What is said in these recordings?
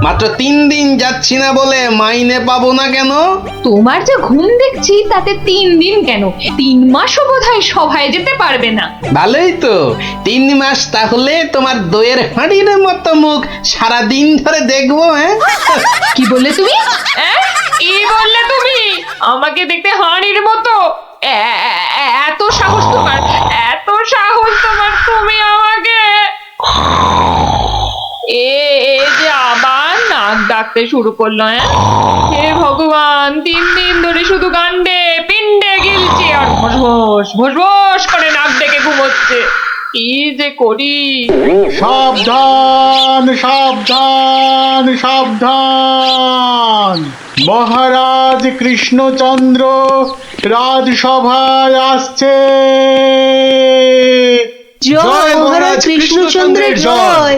মাত্র 3 দিন যাচ্ছি না বলে মাইনে পাবো না কেন? তোমার যে ঘুম দেখছি তাতে 3 দিন কেন, 3 মাসও বোধহয় সভায় যেতে পারবে না। ভালোই তো, 3 মাস তাহলে তোমার দইয়ের হাঁড়ির মতো মুখ সারা দিন ধরে দেখবো। হ্যাঁ, কি বললে তুমি? কি বললে তুমি? আমাকে দেখতে হাঁড়ির মতো? এত সাহস তোমার, এত সাহস তোমার! তুমি আমাকে যে আবার নাক ডাকতে শুরু করলো। হে ভগবান, 3 দিন ধরে শুধু গান্ডে পিণ্ডে গিলছে আর ভোস ভোস করে নাক ডেকে ঘুমোচ্ছে। কি যে করি! সাবধান সাবধান সাবধান, মহারাজ কৃষ্ণচন্দ্র রাজসভায় আসছে। জয় মহারাজ কৃষ্ণচন্দ্রের জয়।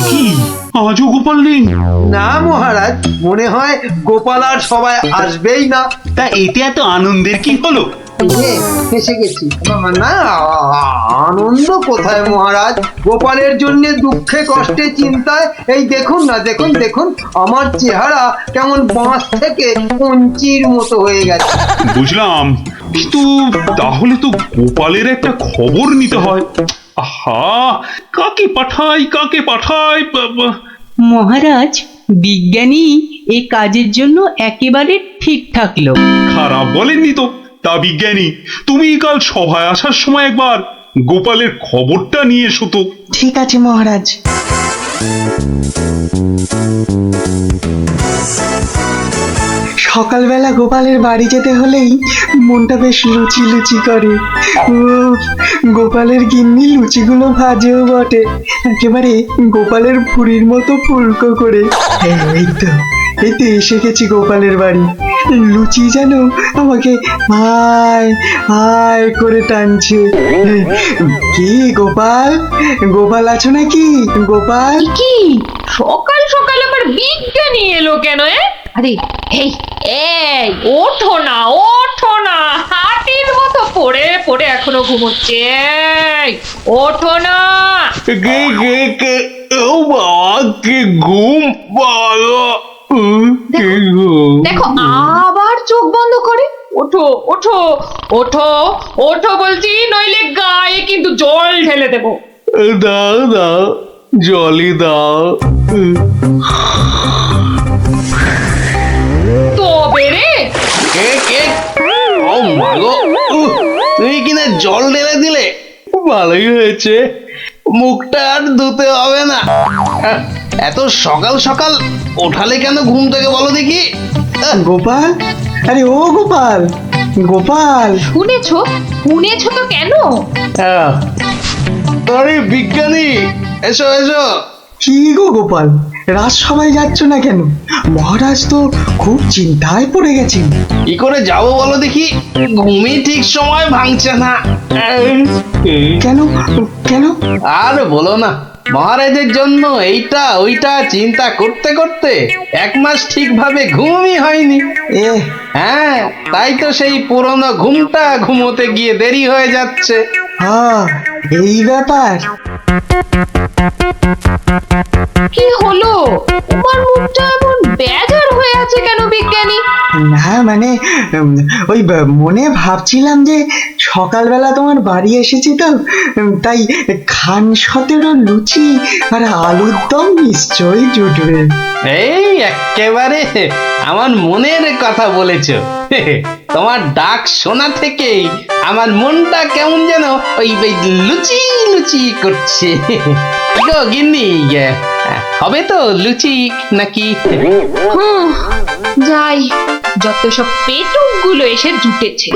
কি আজও গোপাল নেই? না মহারাজ, মনে হয় গোপাল আর সবাই আসবেই না। তা এতে এত আনন্দের কি হলো? ফেসে গেছি না, আনন্দ কোথায় মহারাজ? গোপালের জন্য দুঃখে কষ্টে চিন্তায় এই দেখুন না, দেখুন দেখুন আমার চেহারা কেমন বাঁশ থেকে কঞ্চির মতো হয়ে গেছে। বুঝলাম, কিন্তু তাহলে তো গোপালের একটা খবর নিতে হয়। আহা, কাকে পাঠাই মহারাজ, বিজ্ঞানী এই কাজের জন্য একেবারে ঠিকঠাক লোক। খারাপ বলেননি তো। তা বিজ্ঞানী, তুমি কাল সভায় আসার সময় একবার গোপালের খবরটা নিয়ে এসো তো। ঠিক আছে মহারাজ। সকালবেলা গোপালের বাড়ি যেতে হলেই মনটা বেশ লুচি লুচি করে। উফ, গোপালের গিন্নি লুচিগুলো ভাজেও বটে, একেবারে গোপালের পুরীর মতো ফুলকো করে। এই তো এসে গেছি গোপালের বাড়ি। লুচি যেন আমাকে আয় আয় করে টানছে। কি গোপাল, গোপাল আছো নাকি? গোপাল, কি সকাল সকাল আবার বিজ্ঞানী এলো কেন? আরে এই এই ওঠো না, হাতির মতো পড়ে পড়ে এখনো ঘুমোচ্ছে। ওঠো না। ও বাবা, কি ঘুম! দেখো আবার চোখ বন্ধ করে। ওঠো ওঠো ওঠো ওঠো বলছি, নইলে গায়ে কিন্তু জল ঢেলে দেবো। দাও দাও, জলই দাও। তবে রে, ও মাগো, তুমি কিনা জল ঢেলে দিলে? ভালোই হয়েছে, মুখটা আর ধুতে হবে না। এত সকাল সকাল ওঠালে কেন ঘুম থেকে বলো দেখি? গোপাল, আরে ও গোপাল, গোপাল। শুনেছো তো কেন? আরে বিজ্ঞানী, এসো এসো। কি গো গোপাল, রাজসভায় যাচ্ছ না কেন? মহারাজ তো খুব চিন্তায় পড়ে গেছেন। কি করে যাবো বলো দেখি, ঘুমই ঠিক সময় ভাঙছে না। কেন কেন? আর বলো না, মহারাজের জন্য এইটা ওইটা চিন্তা করতে করতে 1 মাস ঠিকভাবে ঘুমই হয়নি। হ্যাঁ, তাই তো সেই পুরনো ঘুমটা ঘুমোতে গিয়ে দেরি হয়ে যাচ্ছে। হ্যাঁ, এই ব্যাপার। কি হলো? তোমার মুখটা এমন বেজার হয়ে আছে কেন বিজ্ঞানী? না মানে ওই মনে ভাবছিলাম যে সকালবেলা তোমার বাড়ি এসেছি তো, তাই খান 17 লুচি আর আলুর দম নিশ্চয়ই জুটবে। এই একেবারে আমার মনের কথা বলেছ। তোমার ডাক শোনা থেকেই আমার মনটা কেমন যেন ওই লুচি লুচি করছে। গো গিন্নি, হবে তো লুচি নাকি? যাই, যত সব পেটুক গুলো এসে জুটেছে,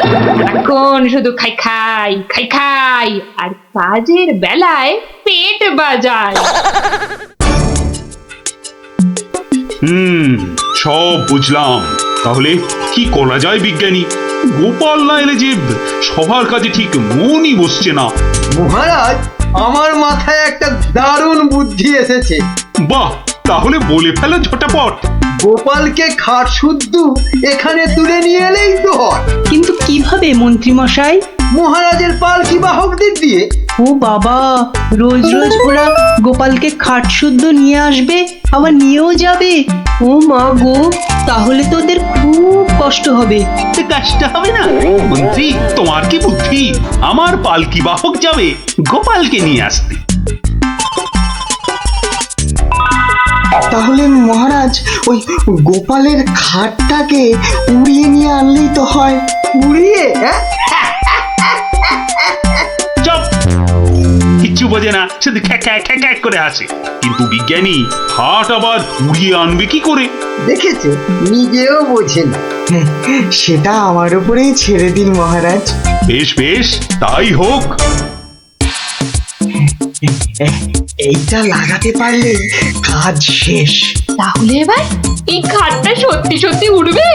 এখন শুধু খাই খাই খাই খাই আর কাজের বেলায় পেট বাজায়। সব বুঝলাম। তাহলে কি করা যায় বিজ্ঞানী? গোপাল না এলে যে সবার কাজে ঠিক মনই বসছে না। মহারাজ, আমার মাথায় একটা দারুণ বুদ্ধি এসেছে। বাহ, তাহলে বলে ফেলো ঝটাপট। গোপালকে খাট শুদ্ধ এখানে তুলে নিয়ে এলেই তো হয়। কিন্তু কিভাবে মন্ত্রী মশাই? মহারাজের পালকি বাহকদের দিয়ে? ও বাবা, রোজ রোজ ওরা গোপালকে খাট শুদ্ধ নিয়ে আসবে, আবার নিয়েও যাবে। ও মা গো, তাহলে তো ওদের খুব কষ্ট হবে। কাজটা হবে না মন্ত্রী, তোমার কি বুদ্ধি? আমার পালকি বাহক যাবে গোপালকে নিয়ে আসতে। তাহলে মহারাজ ওই গোপালের খাটটাকে উড়িয়ে নিয়ে আনলেই তো হয়। উড়িয়ে? হ্যাঁ, চপ, কিচ্ছু বোঝে না, শুধু খ্যাক খ্যাক খ্যাক খ্যাক করে আসে। কিন্তু বিজ্ঞানী হাট আবার উড়িয়ে আনবে কি করে? দেখেছো, নিজেও বোঝেন। সেটা আমার উপরেই ছেড়ে দিন মহারাজ। বেশ বেশ, তাই হোক। এইটা লাগাতে পারলে কাজ শেষ। তাহলে এবার এই খাটটা সত্যি সত্যি উড়বে?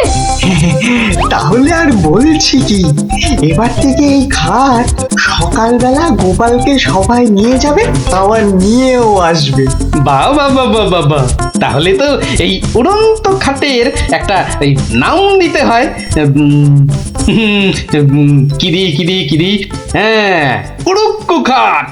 তাহলে আর বলছি কি, এবার থেকে এই খাট সকালবেলা গোপালকে সবাই নিয়ে যাবে, আবার নিয়েও আসবে। বাহ বাহ বাহ বাহ বাহ বাহ। তাহলে তো এই উড়ন্ত খাটের একটা এই নাম দিতে হয়। কিরি, হ্যাঁ, উড়ুক্কু খাট।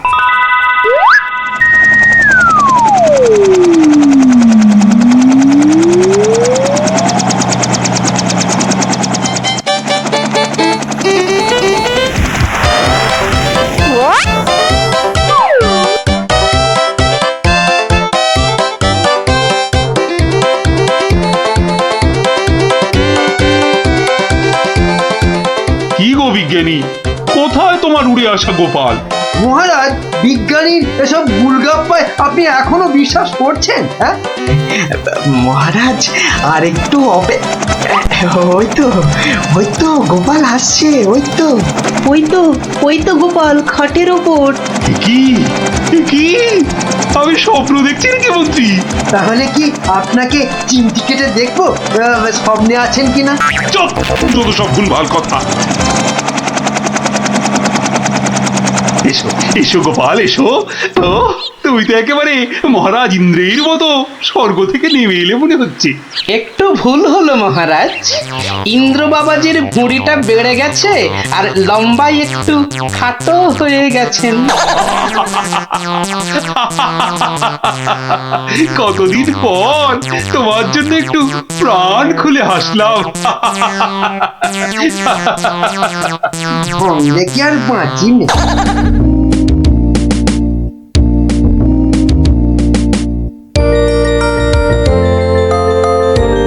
কি গো বিজ্ঞানী, কোথায় তোমার উড়ে আসা গোপাল? মহারাজ, বিজ্ঞানীর এসব গুলগাপ্পায় আপনি এখনো বিশ্বাস করছেন? হ্যাঁ, মহারাজ আর একটু ওই তো গোপাল আসছে, ওই তো। ওই তো গোপাল খাটের ওপর। কি কি আমি স্বপ্ন দেখছি নাকি মন্ত্রী? তাহলে কি আপনাকে চিমটি কেটে দেখবো স্বপ্নে আছেন কিনা? চুপ, যত সব ভুলভাল কথা। এসো এসো গোপাল, এসো। তো তুমি তো একেবারে মহারাজ ইন্দ্রের মতো স্বর্গ থেকে নেমে এলে মনে হচ্ছে। একটু ভুল হলো মহারাজ, ইন্দ্র বাবাজির ভুঁড়িটা বেড়ে গেছে আর লম্বাই একটু খাটো হয়ে গেছেন। কতদিন পর তোমার জন্য একটু প্রাণ খুলে হাসলাম। ভঙ্গে কি আর বাঁচি না।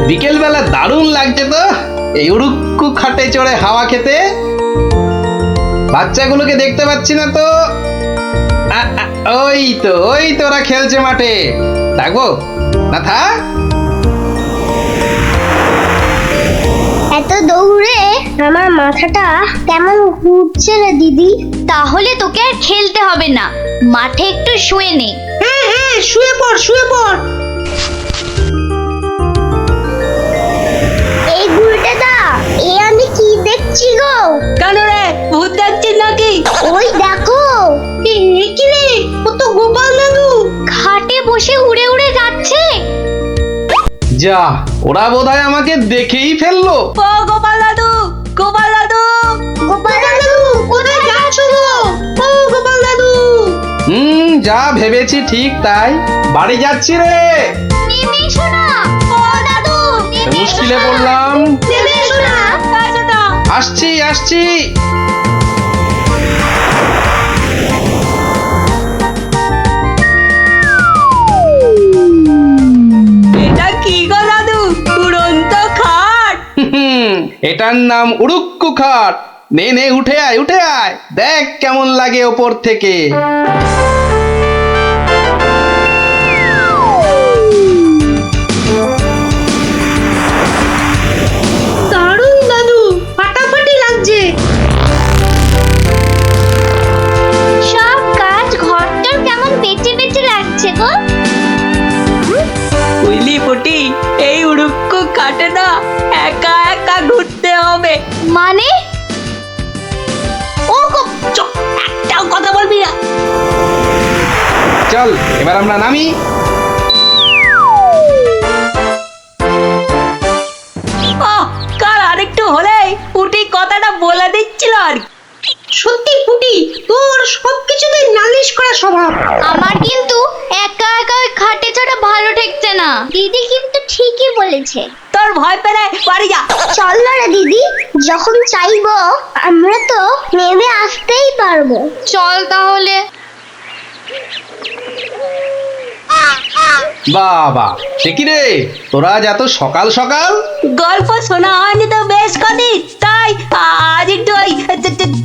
বিকেল বেলা দারুণ লাগছে তো এই উড়ুক্কু খাটে চড়ে হাওয়া খেতে। বাচ্চাগুলোকে দেখতে পাচ্ছি না তো। ওই তো ওরা খেলছে মাঠে। থাকবো না, থাক। এত দৌড়ে আমার মাথাটা কেমন ঘুরছে রে দিদি। তাহলে তোকে আর খেলতে হবে না, মাঠে একটু শুয়ে নে। হ্যাঁ, শুয়ে পড়। এই ঘুরতে দা, এ আমি কি দেখছি গো? কেন রে, ভূত দেখছিস নাকি? ওই দেখো, কি রে, ও তো গোপাল দাদু। খাটে বসে উড়ে উড়ে যাচ্ছে। যা, ওরা বোধহয় আমাকে দেখেই ফেললো। ও গোপাল দাদু। গোপাল দাদু, কোথায় যাচ্ছ গো? ও গোপাল দাদু। যা ভেবেছি ঠিক তাই, বাড়ি যাচ্ছি রে। নেমে এসো না। ও দাদু, নেমে এসো মুশকিলে না। পড়লাম। নেমে এসো না। আসছি। এটা কি গো দাদু, উড়ন্ত খাট? এটার নাম উড়ুক্কু খাট। নে উঠে আয়, দেখ কেমন লাগে ওপর থেকে। দারুণ দাদু, ফাটাফাটি লাগছে। সব কাজ ঘরটার কেমন বেঁচে বেঁচে লাগছে গো। বুঝলি পটি, এই উড়ুক্কু খাটে না একা একা ঘুরতে হবে। মানে? ও গো, চুপ, একটাও কথা বলবি না। চল এবার আমরা নামি। কাল আরেকটু হলেই পুটি কথাটা বলে দিচ্ছিল আর কি। সত্যি পুটি, তোর সবকিছুতে নালিশ করা স্বভাব। আমার কিন্তু একা একা ওই খাটে ছাড়া ভালো ঠেকছে না। দিদি কিন্তু ঠিকই বলেছে। তোর ভয় পেলে বাড়ি যা। চল না রে দিদি, যখন চাইবো আমরা তো নেমে আসতেই পারবো। চল তাহলে। বাবা সে কি রে, তোরা আজ এত সকাল সকাল? গল্প শোনা হয়নি তো বেশ কদিন, তাই আজ একটু ওই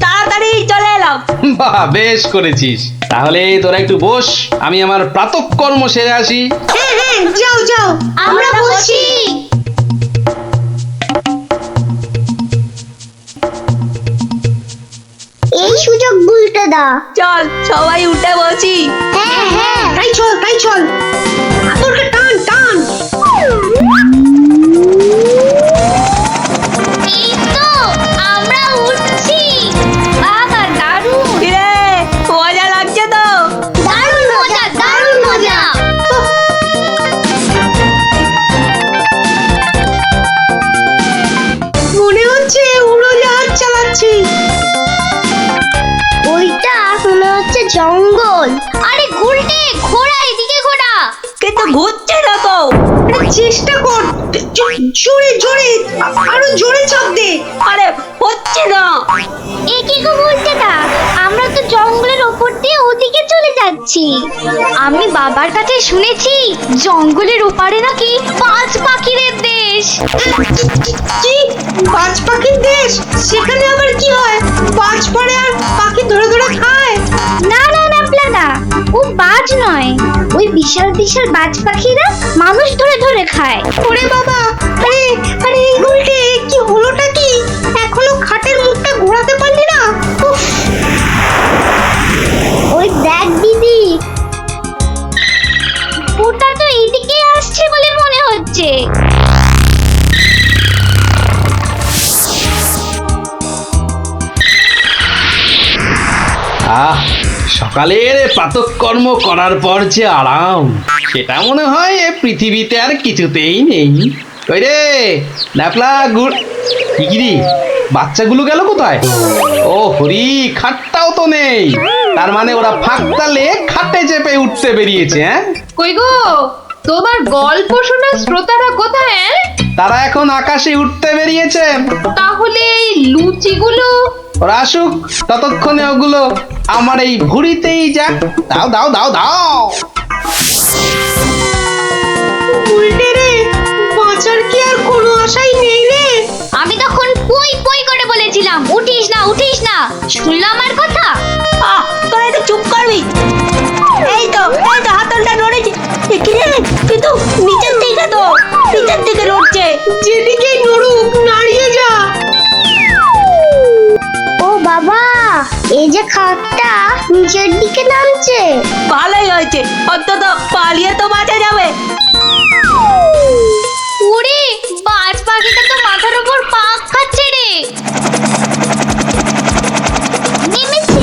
তাড়াতাড়ি চলে এলাম। বাহ, বেশ করেছিস। তাহলে তোরা একটু বস, আমি আমার প্রাতঃকর্ম সেরে আসি। হ্যাঁ হ্যাঁ, যাও যাও, আমরা বসি। এই সুযোগ ভুলতে দা। চল সবাই উঠে বসি। হ্যাঁ হ্যাঁ, তাই চল তাই চল, তোরকে টান টান। এই তো আমরা উঠছি। বাবা দারুণ কিরে, মজা লাগছে তো? দারুণ মজা, দারুণ মজা। মনে হচ্ছে উড়োজাহাজ চালাচ্ছি। ওইটা মনে হচ্ছে জঙ্গল। আরে গুলটে, ঘোড়া এদিকে ঘোড়া। কিন্তু ঘুরছে না তো। চেষ্টা কর, জোরে জোরে, আরো জোরে চাপ দে। আরে হচ্ছে না। এ কি গো বলতে না, আমরা তো জঙ্গলের ওপর দিয়ে ওদিকে চলে যাচ্ছি। আমি বাবার কাছে শুনেছি জঙ্গলের ওপারে নাকি পাঁচ পাখিদের দেশ। কি, বাজ পাখির দেশ? সেখানে আবার কি হয়? বাজ পড়ে আর পাখি ধরে ধরে খায়? না না না প্লাদা, ও বাজ নয়, ওই বিশাল বিশাল বাজ পাখিরা মানুষ ধরে ধরে খায়। ওরে বাবা, আরে আরে এই গুলটে, কি হলোটা কি? এখনো খাটের মুখটা ঘোরাতে পারলি না? উফ, ওই দেখ দিদি, ওটা তো এইদিকে আসছে বলে মনে হচ্ছে। আহ, সকালের প্রাতঃকর্ম করার পর যে আরাম, সেটা মনে হয় এ পৃথিবীতে আর কিছুতেই নেই। ওই রে ন্যাপলা গুড়, কি রে, বাচ্চাগুলো গেল কোথায়? ও হরি, খাটটাও তো নেই। তার মানে ওরা ফাঁক তালে খাটে চেপে উঠতে বেরিয়েছে। হ্যাঁ, কই গো, তোমার গল্প শোনা শ্রোতারা কোথায়? তারা এখন আকাশে উঠতে বেরিয়েছে। তাহলে এই লুচিগুলো? ওরা আসুক, ততক্ষণে ওগুলো আমার এই ভুঁড়িতেই যাক। দাও দাও দাও দাও। উল্টে রে, বাঁচার কি আর কোনো আশাই নেই রে? আমি তখন পই পই করে বলেছিলাম উঠিস না উঠিস না, শুনলো আমার কথা? আহ, তোরা একটু চুপ করবি। এই তো হাতলটা নড়েছে। কি রে, কিন্তু নিচের দিকে তো, নিচের দিকে নড়ছে। যেদিকেই নড়ুক, নাড়িয়ে যা। ও বাবা, এই যে খাটটা নিচের দিকে নামছে। ভালোই হয়েছে, অন্তত পালিয়ে তো বাঁচা যাবে। ওরে, বাজ পাখিটা তো মাথার উপর পাক খাচ্ছে রে। নেমেছে।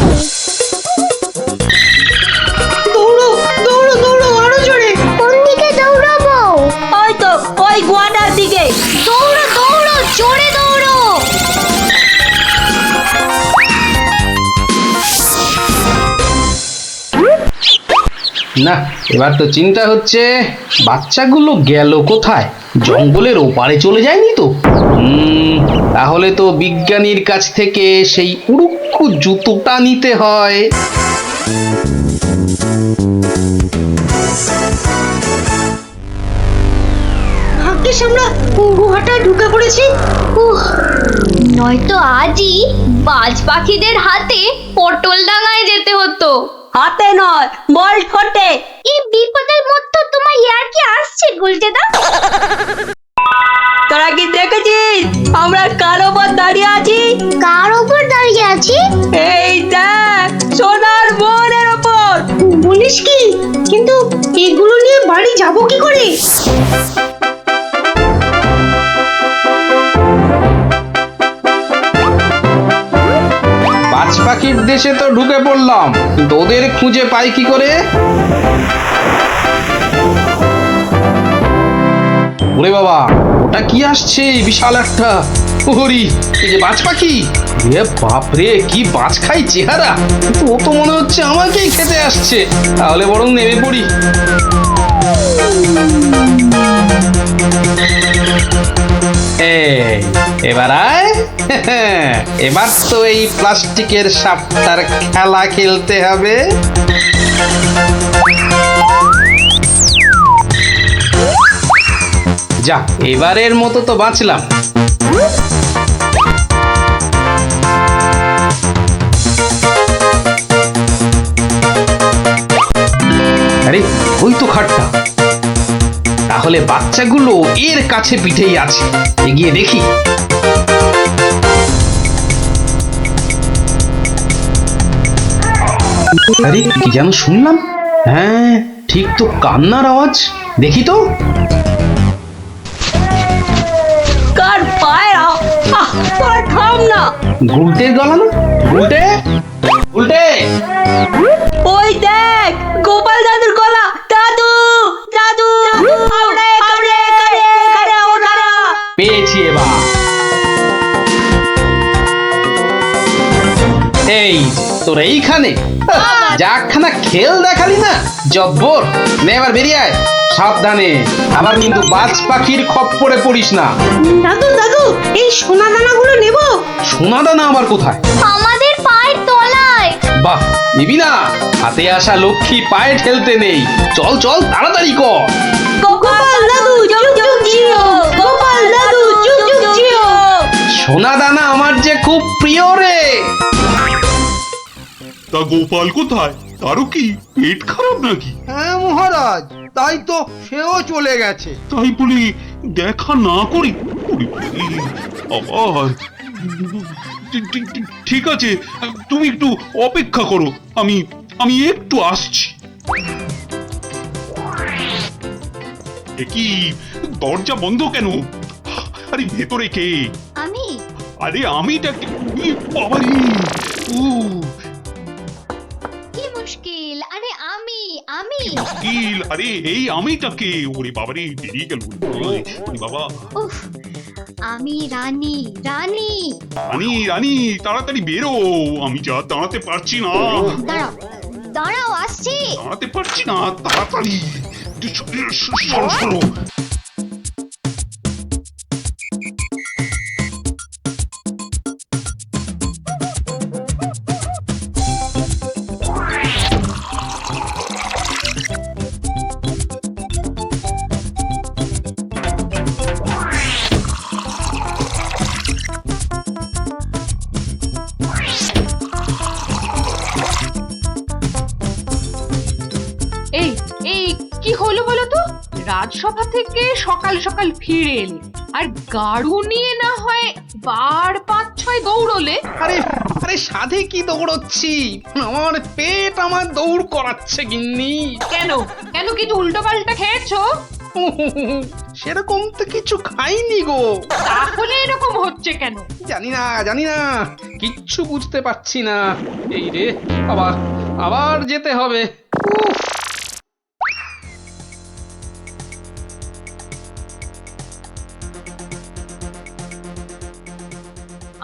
দৌড়ো দৌড়ো দৌড়ো, আরো জোরে। কোন দিকে দৌড়াবো? ওই তো, ওই গোয়াটার দিকে। দৌড়ো দৌড়ো, জোরে দৌড়ো। না, এবার তো চিন্তা হচ্ছে বাচ্চাগুলো গেল কোথায়? জঙ্গলের ওপারে চলে যায়নি তো? তাহলে তো বিজ্ঞানীর কাছ থেকে সেই উড়ুক্কু জুতোটা নিতে হয়। ভাগ্যিস আমরা গুহাটা ঢুকে পড়েছি। উহ, নয়তো আজই বাজ পাখিদের হাতে পটল ডাঙায় যেতে হতো। হাতে নয়, বল ঠোঁটে। এই বিপদের মধ্যে তোমার ইয়ার কি আসছে গুলটেদা? তোরা কি দেখেছিস আমরা কার ওপর দাঁড়িয়ে আছি? কার ওপর দাঁড়িয়ে আছি? এই দেখ, সোনার বোনের ওপর। বলিস কি? কিন্তু এগুলো নিয়ে বাড়ি যাব কি করে? বাজ পাখির দেশে তো ঢুকে পড়লাম, কিন্তু ওদের খুঁজে পাই কি করে? ওরে বাবা, ওটা কি আসছে বিশাল একটা? ওরি এই যে বাজ পাখি, এ বাপরে কি বাজ খাই চেহারা, কিন্তু ও তো মনে হচ্ছে আমাকেই খেতে আসছে, তাহলে বরং নেমে পড়ি। এই, এবার আয়। এবার তো এই প্লাস্টিকের সাপটার খেলা খেলতে হবে। যা, এবারের মতো তো বাঁচলাম। আরে ওই তো খাটটা, তাহলে বাচ্চাগুলো এর কাছে পিঠেই আছে, এগিয়ে দেখি। আরে কি যেন শুনলাম, হ্যাঁ ঠিক তো, কান্নার আওয়াজ, দেখি তো। কার পায়রা, তোরা থাম না। গুলটের গলা না? গুলটে, গুলটে, ওই দেখ গোপাল দাদুর গলা। দাদু, দাদু, পেয়েছি এবার। এই তোর এইখানে যাখানা খেল দেখালি না, জব্বর। নে এবার বেরিয়ে আয়, সাবধানে, আবার কিন্তু বাজ পাখির খপ্পরে পড়িস না। দাদু, দাদু, এই সোনা দানাগুলো নেব। সোনা দানা আবার কোথায়? আমাদের পায়ের তলায়। বাহ, নিবি না? হাতে আসা লক্ষ্মী পায়ে ঠেলতে নেই, চল চল তাড়াতাড়ি কর। গোপাল দাদু যুগ যুগ জিও, গোপাল দাদু যুগ যুগ জিও। সোনা দানা আমার যে খুব প্রিয় রে। তা গোপাল কোথায়? তারও কি পেট খারাপ নাকি? হ্যাঁ মহারাজ, তাই তো সেও চলে গেছে। তাই বলি দেখা না করি? ওরে বাবারে, আবার ঠিক আছে, তুমি একটু অপেক্ষা করো, আমি আমি একটু আসছি। এ কি, দরজা বন্ধ কেন? আরে ভেতরে কে? আমি আরে আমিটা বাবারে, ও কি মুশকিল, আরে আমি আমি মুশকিল, আরে এই আমিটাকে, ওরে বাবারে বেরিয়ে গেল, ওরে বাবা। উফ, আমি রানী, রানী। রানী, রানী তাড়াতাড়ি বেরো, আমি যা দাঁড়াতে পারছি না, দাঁড়াও, দাঁড়াও, আসছি। দাঁড়াতে পারছি না, তাড়াতাড়ি সরো সরো। এই এই কি হলো বলো তো? রাজসভা থেকে সকাল সকাল ফিরে এলে, আর গাড়ু নিয়ে না হয় বার 5-6 দৌড়লে। আরে আরে সাধে কি দৌড়চ্ছি, আমার পেট আমার দৌড় করাচ্ছে গিন্নি। কেন কেন কিছু উল্টো পাল্টা খেয়েছো? সেরকম তো কিছু খাইনি গো। তাহলে এরকম হচ্ছে কেন? জানি না, জানি না, কিচ্ছু বুঝতে পারছি না। এই রে, আবার আবার যেতে হবে। উফ,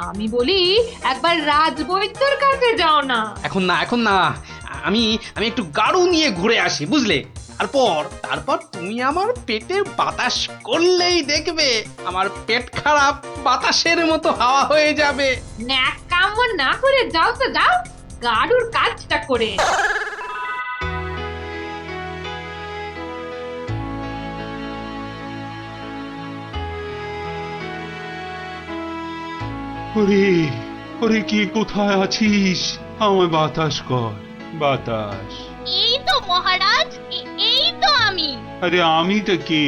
আমি বলি একবার রাজবৈদ্যর কাছে যাও না। এখন না, এখন না, আমি আমি একটু গাড়ু নিয়ে ঘুরে আসি, বুঝলে? তারপর তারপর তুমি আমার পেটে বাতাস করলেই দেখবে আমার পেট খারাপ বাতাসের মতো হাওয়া হয়ে যাবে। ন্যাক কাম না করে যাও তো যাও, গাড়ুর কাজটা করে। ওরে ওরে, কে কোথায় আছিস? আমায় বাতাস কর, বাতাস। এই তো মহারাজ, এই তো আমি। আরে আমিটা কে?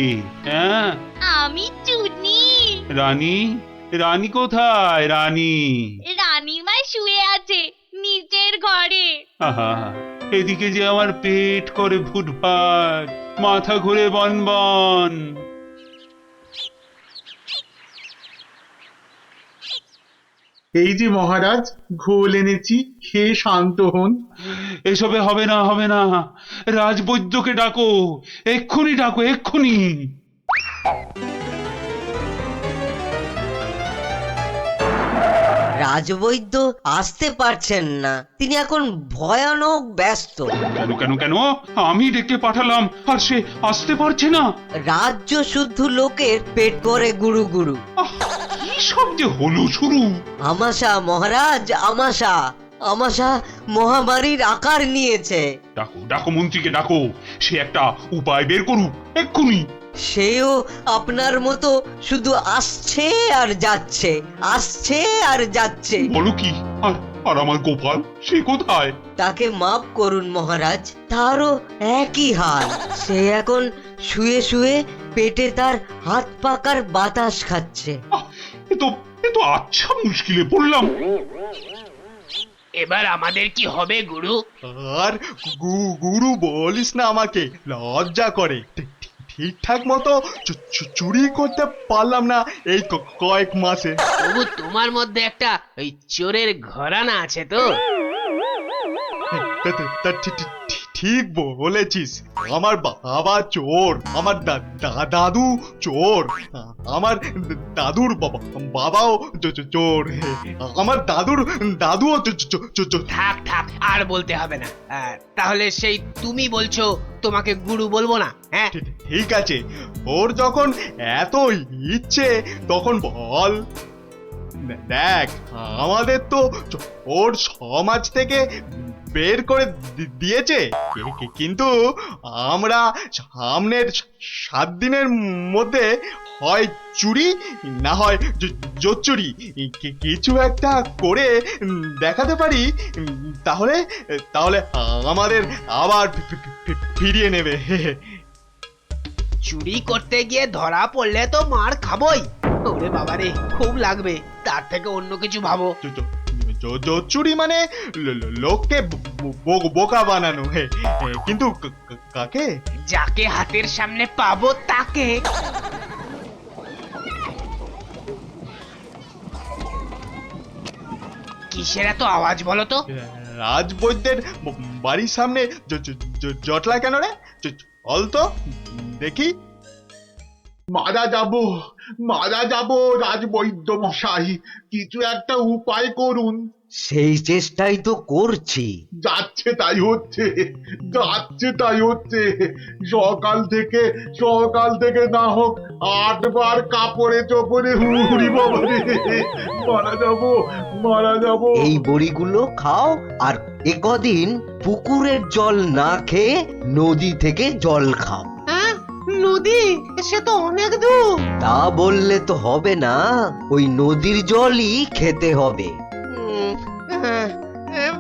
হ্যাঁ, আমি চুনি। রানী, রানী কোথায়? রানী রানীমা শুয়ে আছে নিচের ঘরে। আহা, এদিকে যে আমার পেট করে ফুটফাট, মাথা ঘুরে বনবন। এই যে মহারাজ, ঘোল এনেছি, খেয়ে শান্ত হন। এসবে হবে না, হবে না, রাজবৈদ্যকে ডাকো, এক্ষুনি ডাকো, এক্ষুনি। রাজবৈদ্য আসতে পারছেন না, তিনি এখন ভয়ানক ব্যস্ত। কেন কেন কেন? আমি ডেকে পাঠালাম আর সে আসতে পারছে না। রাজ্য শুদ্ধ লোকের পেট করে গুরু গুরু। আহ, কি সব যে হলো শুরু! আমাশা মহারাজ, আমাশা আমাশা মহামারীর আকার নিয়েছে। ডাকো ডাকো মন্ত্রীকে ডাকো, সে একটা উপায় বের করুক এক্ষুনি। সেও আপনার মতো শুধু আসছে আর যাচ্ছে, আসছে আর যাচ্ছে। বলো কি? আর আর আমার গোপাল, সে কোথায়? তাকে মাফ করুন মহারাজ, তারও একই হাল। সে এখন শুয়ে শুয়ে পেটে তার হাত পাকার বাতাস খাচ্ছে। এ তো আচ্ছা মুশকিলে পড়লাম। এবার আমাদের কি হবে গুরু? আর গুরু বলিস না, আমাকে লজ্জা করে। ঠিকঠাক মতো চুরি করতে পারলাম না এই কয়েক মাসে। তবু তোমার মধ্যে একটা ওই চোরের ঘরানা আছে তো? ঠিক বলেছিস, আমার বাবা চোর, আমার দাদু চোর, আমার দাদুর বাবাও চোর, আমার দাদুর দাদুও চোর। থাক থাক, আর বলতে হবে না। তাহলে সেই তুমি বলছো তোমাকে গুরু বলবো না? হ্যাঁ ঠিক আছে, ওর যখন এত ইচ্ছে তখন বল। দেখ, আমাদের তো ওর সমাজ থেকে বের করে দিয়েছে, কিন্তু আমরা সামনের 7 দিনের মধ্যে হয় চুরি না হয় জোচ্চুরি কিছু একটা করে দেখাতে পারি, তাহলে তাহলে আমাদের আবার ফিরিয়ে নেবে। চুরি করতে গিয়ে ধরা পড়লে তো মার খাবোই। ওরে বাবারে, খুব লাগবে। তার থেকে অন্য কিছু ভাবো। চুরি মানে লোককে বোকা বানানো, কিন্তু কাকে? যাকে হাতের সামনে পাবো তাকে। কিসের এত আওয়াজ বলো তো? রাজবৈদ্যের বাড়ির সামনে জটলা কেন রে? চল তো দেখি। মারা যাব রাজবৈদ্য মশাই, কিছু একটা উপায় করুন। সেই চেষ্টাই তো করছি। যাচ্ছে তাই হচ্ছে। সকাল থেকে না হোক 8 বার কাপড়ে চোপড়ে হুড়ি বাবা রে, মারা যাব। এই বড়িগুলো খাও, আর একদিন পুকুরের জল না খেয়ে নদী থেকে জল খাও। নদী? সে তো অনেক দূর। তা বললে তো হবে না, ওই নদীর জলই খেতে হবে।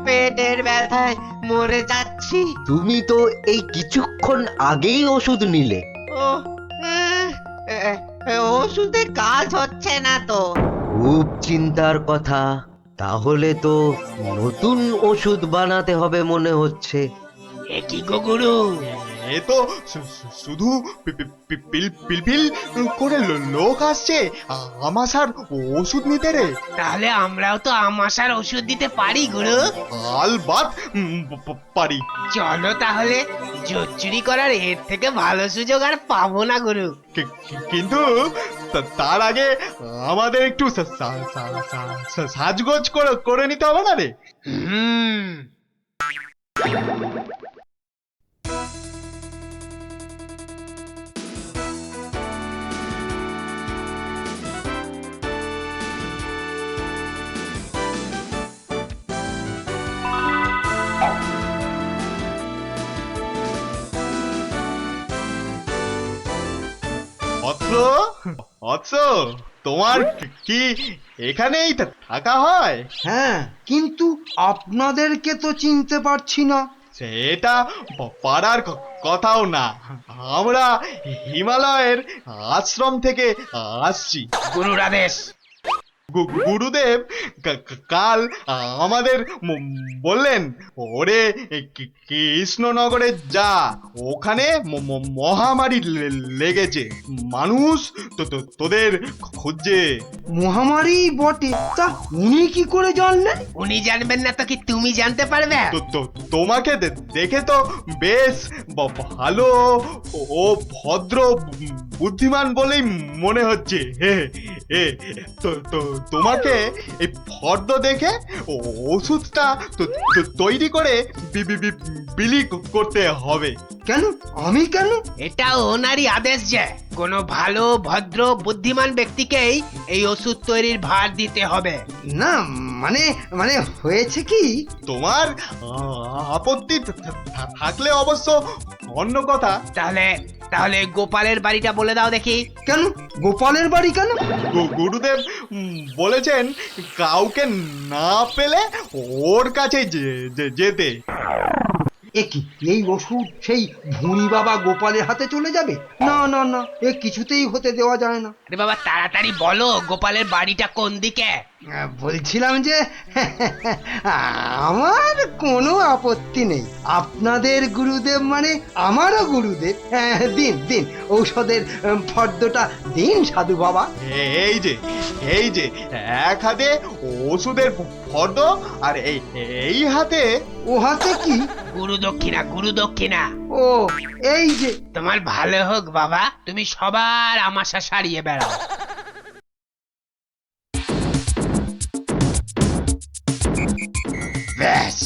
পেটের ব্যথায় মরে যাচ্ছি। তুমি তো এই কিছুক্ষণ আগেই ওষুধ নিলে। ওষুধে কাজ হচ্ছে না তো। খুব চিন্তার কথা। তাহলে তো নতুন ওষুধ বানাতে হবে মনে হচ্ছে। এ কি গো গুরু? এ তো শুধু পিলপিল করে লোক আসছে আমাশার ওষুধ নিতে রে। তাহলে আমরাও তো আমাশার ওষুধ দিতে পারি গুরু। আলবাত পারি। চলো তাহলে, জোচ্চুরি করার এর থেকে ভালো সুযোগ আর পাবো না গুরু। কিন্তু তার আগে আমাদের একটু সাজগোজ করে নিতে হবে না রে? তোমার কি এখানেই থাকা হয়? হ্যাঁ, কিন্তু আপনাদেরকে তো চিনতে পারছি না। সেটা পারার কথাও না, আমরা হিমালয়ের আশ্রম থেকে আসছি। গুরুর আদেশ। গুরুদেব কাল আমাদের বললেন, ওরে কৃষ্ণনগরে যা, ওখানে মহামারী লেগেছে, মানুষ তোদের খুঁজছে। মহামারী বটে, তা উনি কি করে জানলেন? উনি জানবেন না তো কি তুমি জানতে পারবে? তোমাকে দেখে তো বেশ ভালো ও ভদ্র বুদ্ধিমান বলেই মনে হচ্ছে। তোমাকে এই ফর্দ দেখে ওষুধটা তৈরি করে বিলি করতে হবে। কেন আমি কেন? এটা ওনারই আদেশ যে কোনো ভালো ভদ্র বুদ্ধিমান ব্যক্তিকেই এই ওষুধ তৈরির ভার দিতে হবে। না মানে মানে হয়েছে কি, তোমার আপত্তি থাকলে অবশ্য অন্য কথা। তাহলে তাহলে গোপালের বাড়িটা বলে দাও দেখি। কেন গোপালের বাড়ি কেন? গুরুদেব বলেছেন কাউকে না পেলে ওর কাছে যেতে। কি এই ওষুধ সেই ভুঁড়ি বাবা গোপালের হাতে চলে যাবে? না না না, এ কিছুতেই হতে দেওয়া যায় না। আরে বাবা তাড়াতাড়ি বলো গোপালের বাড়িটা কোন দিকে? বলছিলাম যে আমার কোনো আপত্তি নেই। আপনাদের গুরুদেব মানে আমারও গুরুদেব। দিন দিন ঔষধের ফর্দটা দিন সাধু বাবা। এই যে এক হাতে ওষুধের ফর্দ আর এই হাতে। ও হাতে কি? গুরু দক্ষিণা, গুরু দক্ষিণা। ও এই যে। তোমার ভালো হোক বাবা, তুমি সবার আমাশা সারিয়ে বেড়াও। ব্যাস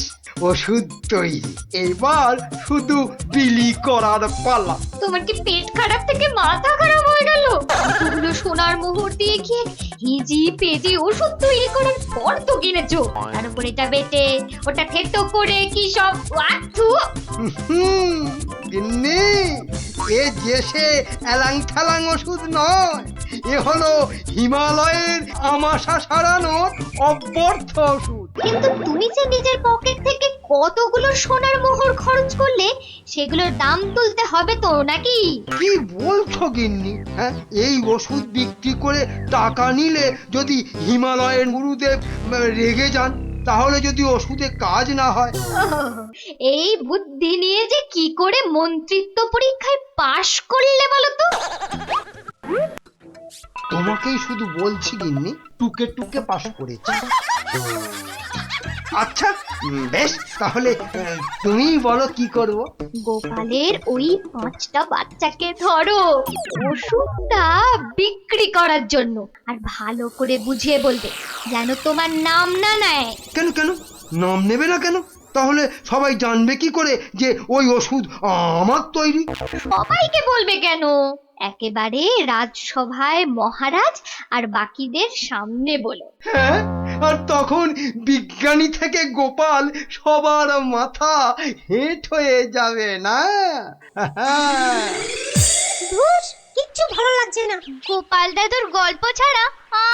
ওষুধ তৈরি, এবার শুধু বিলি করার পালা। তোমার কি পেট খারাপ থেকে মাথা খারাপ হয়ে গেল? এতগুলো সোনার মোহর দিয়ে গিয়ে হিজি পেজি ওষুধ তৈরি করার পর তো কিনেছো, তার উপর এটা বেটে ওটা থেতো করে কি সব ওয়াথু। গিন্নি, এ যে সে এলাং ঠেলাং ওষুধ নয়, এ হলো হিমালয়ের আমাশা সারানোর অব্যর্থ ওষুধ। কিন্তু তুমি যে নিজের পকেট থেকে কতগুলো সোনার মোহর খরচ করলে, সেগুলোর দাম তুলতে হবে তো নাকি? কি বলছো গিন্নি? হ্যাঁ, এই ওষুধ বিক্রি করে টাকা নিলে যদি হিমালয়ের গুরুদেব রেগে যান, তাহলে যদি ওষুধে কাজ না হয়। এই বুদ্ধি নিয়ে যে কি করে মন্ত্রিত্ব পরীক্ষায় পাশ করলে বলো তো? তোমাকেই শুধু বলছি গিন্নি, টুকে টুকে পাশ করেছি। আচ্ছা বেশ, তাহলে তুমিই বলো কি করব। গোপালের ওই 5টা বাচ্চাকে ধরো ওষুধটা বিক্রি করার জন্য, আর ভালো করে বুঝিয়ে বলবে যেন তোমার নাম না নেয়। কেন কেন নাম নেবে না কেন? তাহলে সবাই জানবে কি করে যে ওই ওষুধ আমার তৈরি? সবাইকে বলবে কেন, একেবারে রাজসভায় মহারাজ আর বাকিদের সামনে বলো। হ্যাঁ, আর তখন বিজ্ঞানী থেকে গোপাল সবার মাথা হেঁট হয়ে যাবে না? কিচ্ছু ভালো লাগছে না, গোপাল দাদুর গল্প ছাড়া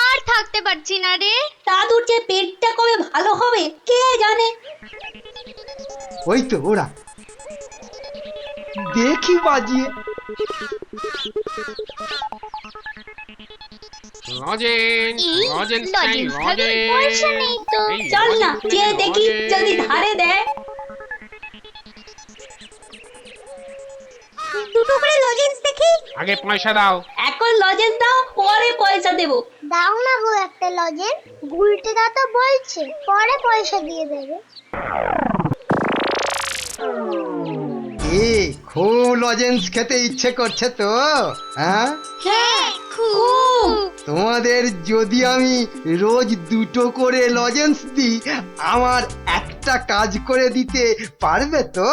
আর থাকতে পারছি না রে। দাদুর যে পেটটা কবে ভালো হবে কে জানে। ওই তো ওরা, দেখি বাজিয়ে। চল না যে দেখি যদি ধারে দেয়। দুটো করে লজেন্স দেখি। আগে পয়সা দাও। এখন লজেন্স দাও, পরে পয়সা দেবো। দাও না গো একটা লজেন্স, গুলটে দা তো বলছে পরে পয়সা দিয়ে দেবে। খুব লজেন্স খেতে ইচ্ছে করছে তো? হ্যাঁ হ্যাঁ খুব। তোমাদের যদি আমি রোজ 2টো করে লজেন্স দিই, আমার একটা কাজ করে দিতে পারবে তো?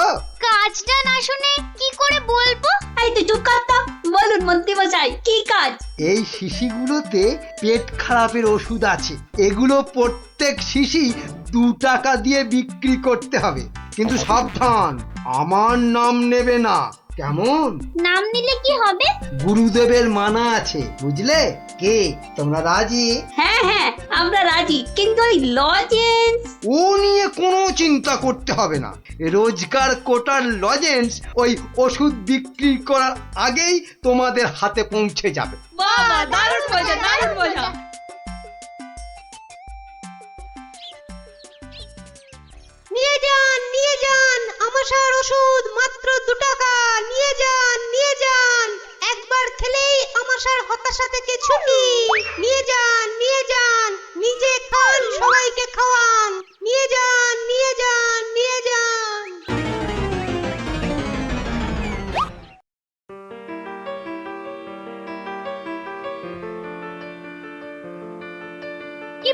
কাজটা না শুনে কি করে বলবো? এই তো চুপ কর তো, বলুন মন্ত্রী মশাই কি কাজ? এই শিশিগুলোতে পেট খারাপের ওষুধ আছে, এগুলো প্রত্যেক শিশি 2 টাকা দিয়ে বিক্রি করতে হবে, কিন্তু সাবধান, আমার নাম নেবে না, কেমন? নাম নিলে কি হবে? গুরুদেবের মানা আছে, বুঝলে? কে তোমরা রাজি? হ্যাঁ হ্যাঁ আমরা রাজি, কিন্তু ওই লজেন্স ও নিয়ে কোনো চিন্তা করতে হবে না। রোজগার কোটার লজেন্স ওই ওষুধ বিক্রি করার আগেই তোমাদের হাতে পৌঁছে যাবে। বাবা দারুণ মজা, দারুণ মজা। নিয়ে যান আমাশার ওষুধ, মাত্র 2 টাকা। নিয়ে যান, একবার খেলেই আমাশার হতাশা থেকে ছুটি। নিয়ে যান।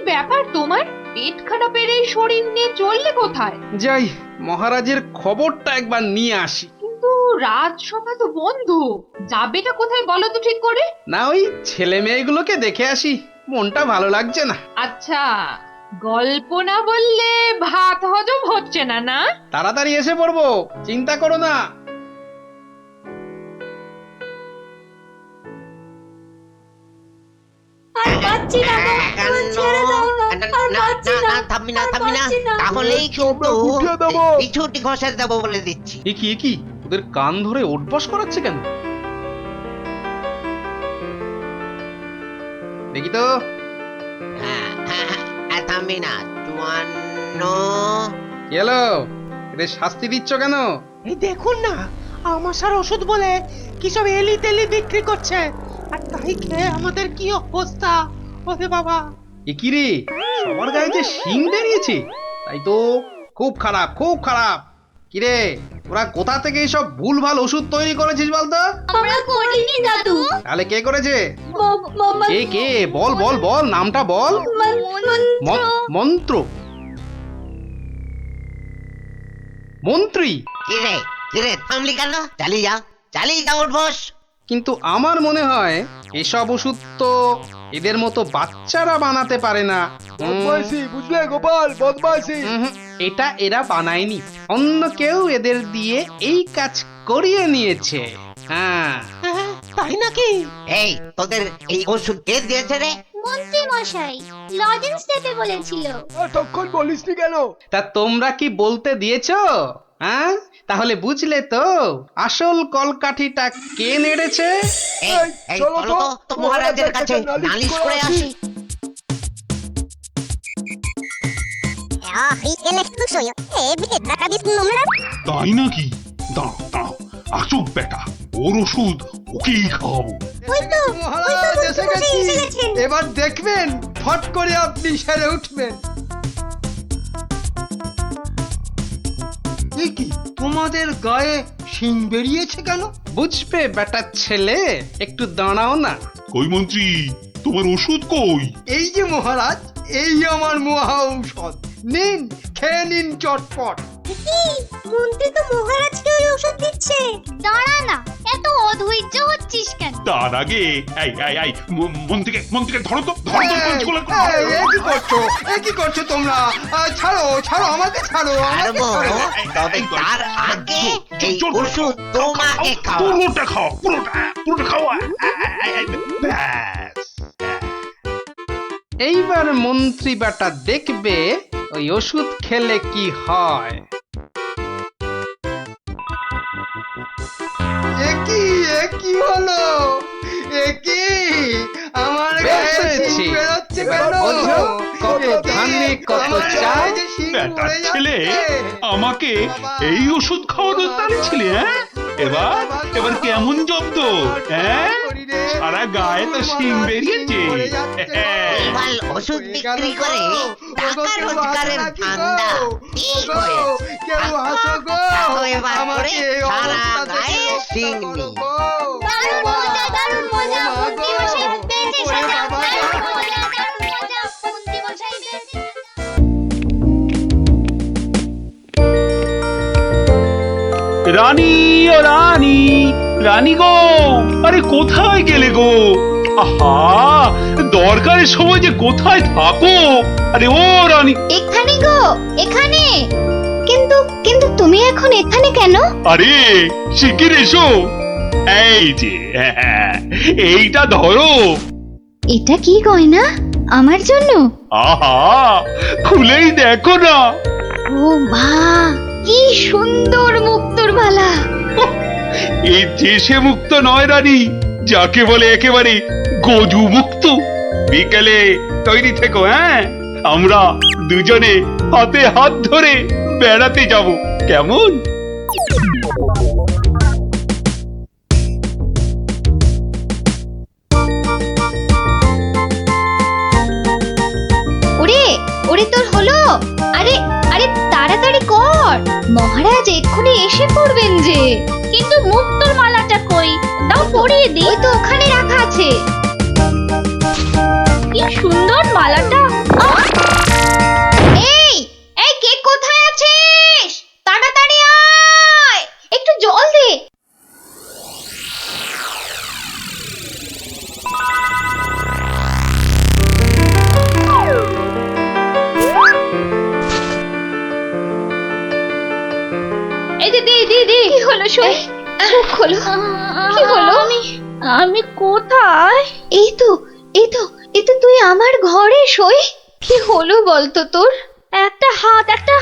ব্যাপার তোমার? পেট খারাপের এই শরীর নিয়ে চললে কোথায়? যাই মহারাজের খবরটা একবার নিয়ে আসি। কিন্তু রাজসভা তো বন্ধ, যাবেটা কোথায় বলো তো ঠিক করে? না ওই ছেলে মেয়েগুলোকে দেখে আসি, মনটা ভালো লাগছে না। আচ্ছা, গল্প না বললে ভাত হজম হচ্ছে না, না? তাড়াতাড়ি এসে পড়বো, চিন্তা করো না। আর পাচ্ছি না গো, আমার ছেড়ে দাও না, আর পাচ্ছি না, থামবি না তাহলেই কিন্তু ছুটি ঘষে দেবো বলে দিচ্ছি। এ কি ওদের কান ধরে ওঠবস করাচ্ছে কেন? দেখি তো। থামবি না। 54 কি হলো? এদের শাস্তি দিচ্ছ কেন? এই দেখুন না, আমাশার ওষুধ বলে কি সব এলি তেলি বিক্রি করছে, আর তাই খেয়ে আমাদের কি অবস্থা। ওরে বাবা, এ কি রে, সবার গায়ে যে শিং বেরিয়েছে, তাই তো খুব খারাপ, খুব খারাপ। কিরে, ওরা কোথা থেকে এইসব ভুলভাল ওষুধ তৈরি করেছিস বলতো? আমরা করিনি দাদু। তাহলে কে করেছে? মামা কে বল বল বল, নামটা বল। মন্ত্র মন্ত্রী? কিরে থামলি কেন? চালিয়ে যা ওর বস। কিন্তু আমার মনে হয় এসব ওষুধ তো এদের মতো বাচ্চারা বানাতে পারে না। বুঝলে গোপাল, বদমাইশি। এটা এরা বানায়নি, অন্য কেউ এদের দিয়ে এই কাজ করিয়ে নিয়েছে। হ্যাঁ, তাই নাকি? এই তোদের এই ওষুধ কে দিয়েছে রে? মন্ত্রী মশাই লজেন্স দিতে বলেছিল। তখন বলিসনি কেন? তা তোমরা কি বলতে দিয়েছো? হ্যাঁ, তাহলে বুঝলে তো আসল কলকাঠিটা কে নেড়েছে। এই চলো তো মহারাজের কাছে নালিশ করে আসি। তাই নাকি? দাঁড়াও আসুক বেটা, ওর ওষুধ ওকেই খাওয়াবো। মহারাজ এসে গেছি, এবার দেখবেন ফট করে আপনি সেরে উঠবেন। কি তোমাদের গায়ে শিং বেরিয়েছে কেন? বুঝবে বেটা ছেলে, একটু দাঁড়াও না। কই মন্ত্রী, তোমার ওষুধ কই? এই যে মহারাজ, এই আমার মহা ঔষধ, নিন খেয়ে নিন চটপট। মন্ত্রী তো মহারাজকে ওই ওষুধ দিচ্ছে। দাঁড়া না, এত অধৈর্য হচ্ছিস কেন? তার আগে এই মন্ত্রীকে ধরো তো পঞ্চগুলো। কি করছো তোমরা? ছাড়ো আমাকে, ছাড়ো আমাকে, ছাড়ো। তবে তার আগে এই ওষুধ তোমাকে খাও। পুরোটা খাওয়া। ব্যাস। এইবার মন্ত্রী বেটা দেখবে ওই ওষুধ খেলে কি হয়। কি হলো? কি আমার গায়ে শিং বেরোচ্ছে কেন? কত ধানে কত চাল। বেটা ছেলে, আমাকে এই ওষুধ খাওয়ানোর তালে ছিলে? এবার কেমন জব্দ? সারা গায়ে তো শিং বেরিয়েছে। এবার ওষুধ বিক্রি করে টাকা রোজগারের ধান্দা ঠিক হয়েছে। কেউ হাসো গো, এবার করে সারা গায়ে শিং নেই। দারুণ মজা, মন্ত্রী মশাই পেয়েছে সাজা। দারুণ মজা, মন্ত্রী মশাই পেয়েছে। রানী ও রানী গো, আরে কোথায় গেলে গো? আহা, দরকারের সময় যে কোথায় থাকো? আরে ও রানী। এখানে গো, এখানে। কিন্তু তুমি এখন এখানে কেন? আরে শিগগির এসো। এই যে এইটা ধরো। এটা কি গয়না? আমার জন্য? আহা, খুলেই দেখো না। ও মা, কি সুন্দর মুক্তোর মালা। এই দেশে মুক্ত নয় রানী, যাকে বলে একেবারে গজু মুক্ত। বিকেলে তৈরি থেকো। আমরা দুজনে হাতে হাত ধরে বেড়াতে যাব, কেমন? ওরে তোর হলো? আরে তাড়াতাড়ি কর, মহারাজ এক্ষুনি এসে পড়বেন যে। কিন্তু মুক্তোর মালাটা কই? দাও পরিয়ে দিই। ওই তো ওখানে রাখা আছে। কি সুন্দর মালাটা। হলো সই? মুখ খোলো, কি হলো? আমি কোথায়? এই তো তুই আমার ঘরে সই। কি হলো বলতো তোর? একটা হাত, একটা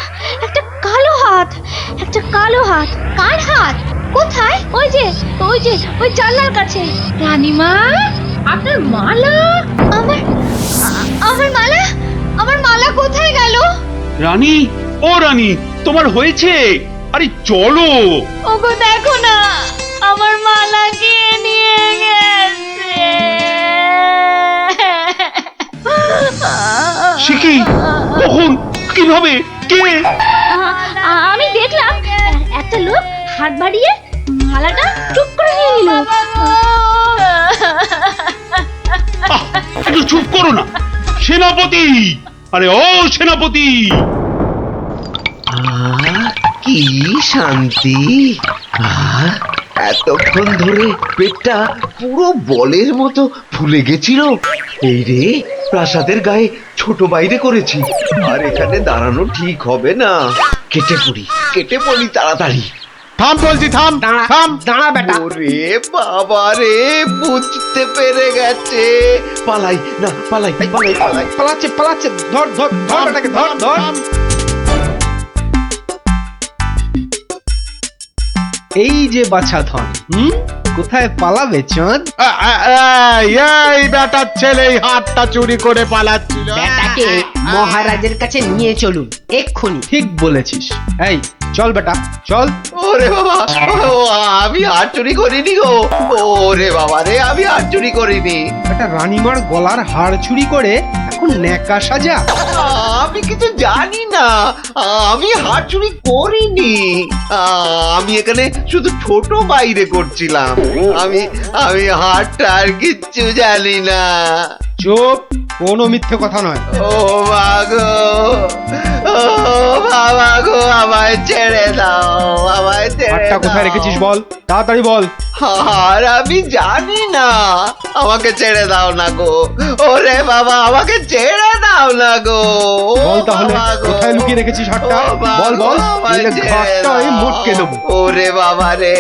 কালো হাত, কার হাত? কোথায়? ওই যে ওই জানলার কাছে। রানীমা, আপনার মালা? আমার মালা কোথায় গেল? রানী, ও রানী, তোমার হয়েছে? আরে চলো। ওগো দেখো না, আমার মালা কে নিয়ে গেছে। সে কি? কখন? কিভাবে? কে? আমি দেখলাম একটা লোক হাত বাড়িয়ে মালাটা চুপ করে নিয়ে নিল। একটু চুপ করো না সেনাপতি। আরে ও সেনাপতি, কি শান্তি! এতক্ষণ ধরে পেটটা পুরো বলের মতো ফুলে গেছিল। এই রে, প্রাসাদের গায়ে ছোট বাইরে করেছি, আর এখানে দাঁড়ানো ঠিক হবে না। কেটে পড়ি তাড়াতাড়ি। থাম বলছি, থাম থাম। দাঁড়া বেটা। ওরে বাবা রে, বুঝতে পেরে গেছে। পালাই না, পালাই। পালাচ্ছে, ধর বেটাকে, ধর। এই যে বাছা ধন, কোথায় পালাবে চাঁদ? এই বেটার ছেলে এই হাতটা চুরি করে পালাচ্ছিল। বেটাকে মহারাজের কাছে নিয়ে চলুন এক্ষুনি। ঠিক বলেছিস। এই চল বেটা, চল। ওরে বাবা, আমি হাত চুরি করিনি গো। ওরে বাবা রে, আমি হাত চুরি করিনি। একটা রানীমার গলার হার চুরি করে এখন ন্যাকা সাজা। আমি কিছু জানি না, আমি হাত চুরি করিনি। আমি এখানে শুধু ছোট বাইরে করছিলাম। আমি হাতটা আর কিচ্ছু জানি না। চুপ, কোনো মিথ্যে কথা নয়। ও মাগো, ও বাবা গো, আমায় ছেড়ে দাও, আমায় ছেড়ে হারটা কোথায় দাও। রেখেছিস বল, তাড়াতাড়ি বল। আর আমি জানি না, আমাকে ছেড়ে দাও না গো। ওরে বাবা, আমাকে ছেড়ে দাও না গো। বল তাহলে, বাবা গো। কোথায় লুকিয়ে রেখেছিস হারটা? ও বাবা বল গো, আমায় নইলে ছেড়ে ঘাটটা আমি দাও। মোটকে দেবো। ওরে বাবা রে,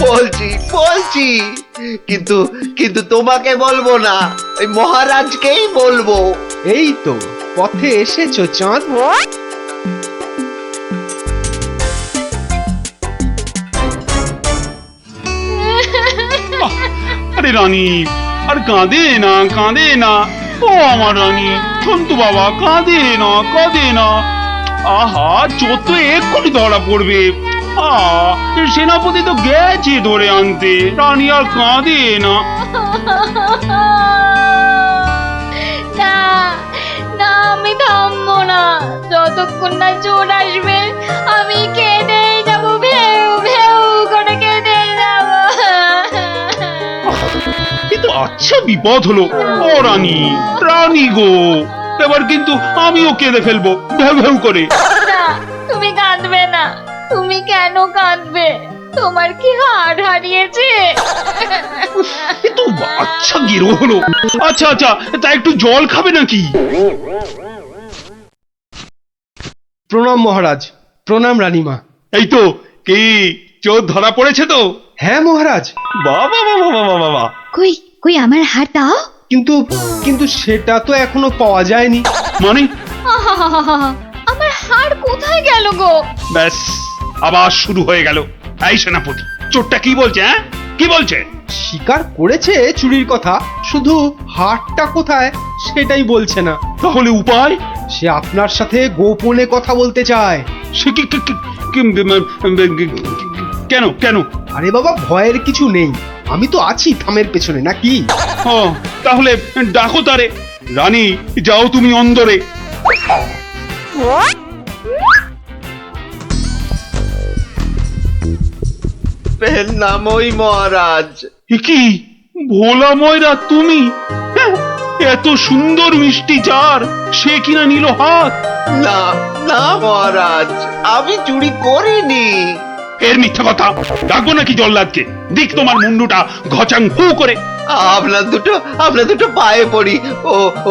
বলছি কিন্তু তোমাকে বলবো না, ওই মহারাজকেই বলবো। এই তো পথে এসেছো চাঁদ। আরে রানী, আর কাঁদে না। ও আমার রানী, সন্তু বাবা, কাঁদে না। আহা, চোর তো এক্ষুনি ধরা পড়বে। সেনাপতি তো গেছে ধরে আনতে। রানী আর কাঁদে না। না, আমি থামবো না যতক্ষণ না চোর আসবে। আমি কেঁদেই যাবো, ভেউ করে কেঁদেই যাবো। কিন্তু আচ্ছা বিপদ হলো। ও রানী গো, এবার কিন্তু আমিও কেঁদে ফেলবো ভেউ করে। না, তুমি কাঁদবে না। তুমি কেন কাঁদবে? তোমার কি হাড় হারিয়েছে? কিন্তু আচ্ছা গেরো হলো। আচ্ছা, তা একটু জল খাবে নাকি? প্রণাম মহারাজ, প্রণাম রানীমা। এই তো, কি চোর ধরা পড়েছে তো? হ্যাঁ মহারাজ। বাবা। কই আমার হাড় দাও। কিন্তু সেটা তো এখনো পাওয়া যায়নি। মানে? আমার হাড় কোথায় গেল গো? ব্যাস, আবার শুরু হয়ে গেল। এই সেনাপতি, চোরটা কি বলছে? কি বলছে? স্বীকার করেছে চুরির কথা, শুধু হারটা কোথায় সেটাই বলছে না। তাহলে উপায়? সে আপনার সাথে গোপনে কথা বলতে চায়। সে কি কেন? আরে বাবা, ভয়ের কিছু নেই, আমি তো আছি থামের পেছনে, নাকি? ও, তাহলে ডাকো তারে। রানী, যাও তুমি অন্দরে। নামই মহারাজ। কি ভোলা ময়রা তুমি? এত সুন্দর মিষ্টি চার, সে কিনা নিল হাত। না মহারাজ, আমি চুরি করিনি। এর মিথ্যা কথা। ডাকবো নাকি জল্লাদকে? দিক তোমার মুন্ডুটা ঘচাং ফু করে। আপনার দুটো পায়ে পড়ি।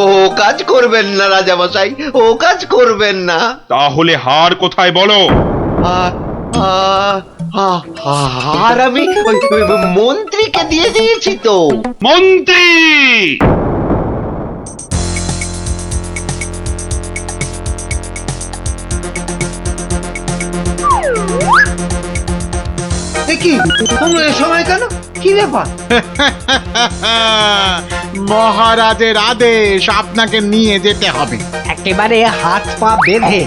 ও কাজ করবেন না রাজামশাই, ও কাজ করবেন না। তাহলে হার কোথায় বলো? আর আমি ওই মন্ত্রীকে দিয়ে দিয়েছি তো। মন্ত্রী! কি তোমরা এ সময় কেন? কি ব্যাপার? মহারাজের আদেশ, আপনাকে নিয়ে যেতে হবে। একেবারে হাত পা বেঁধে।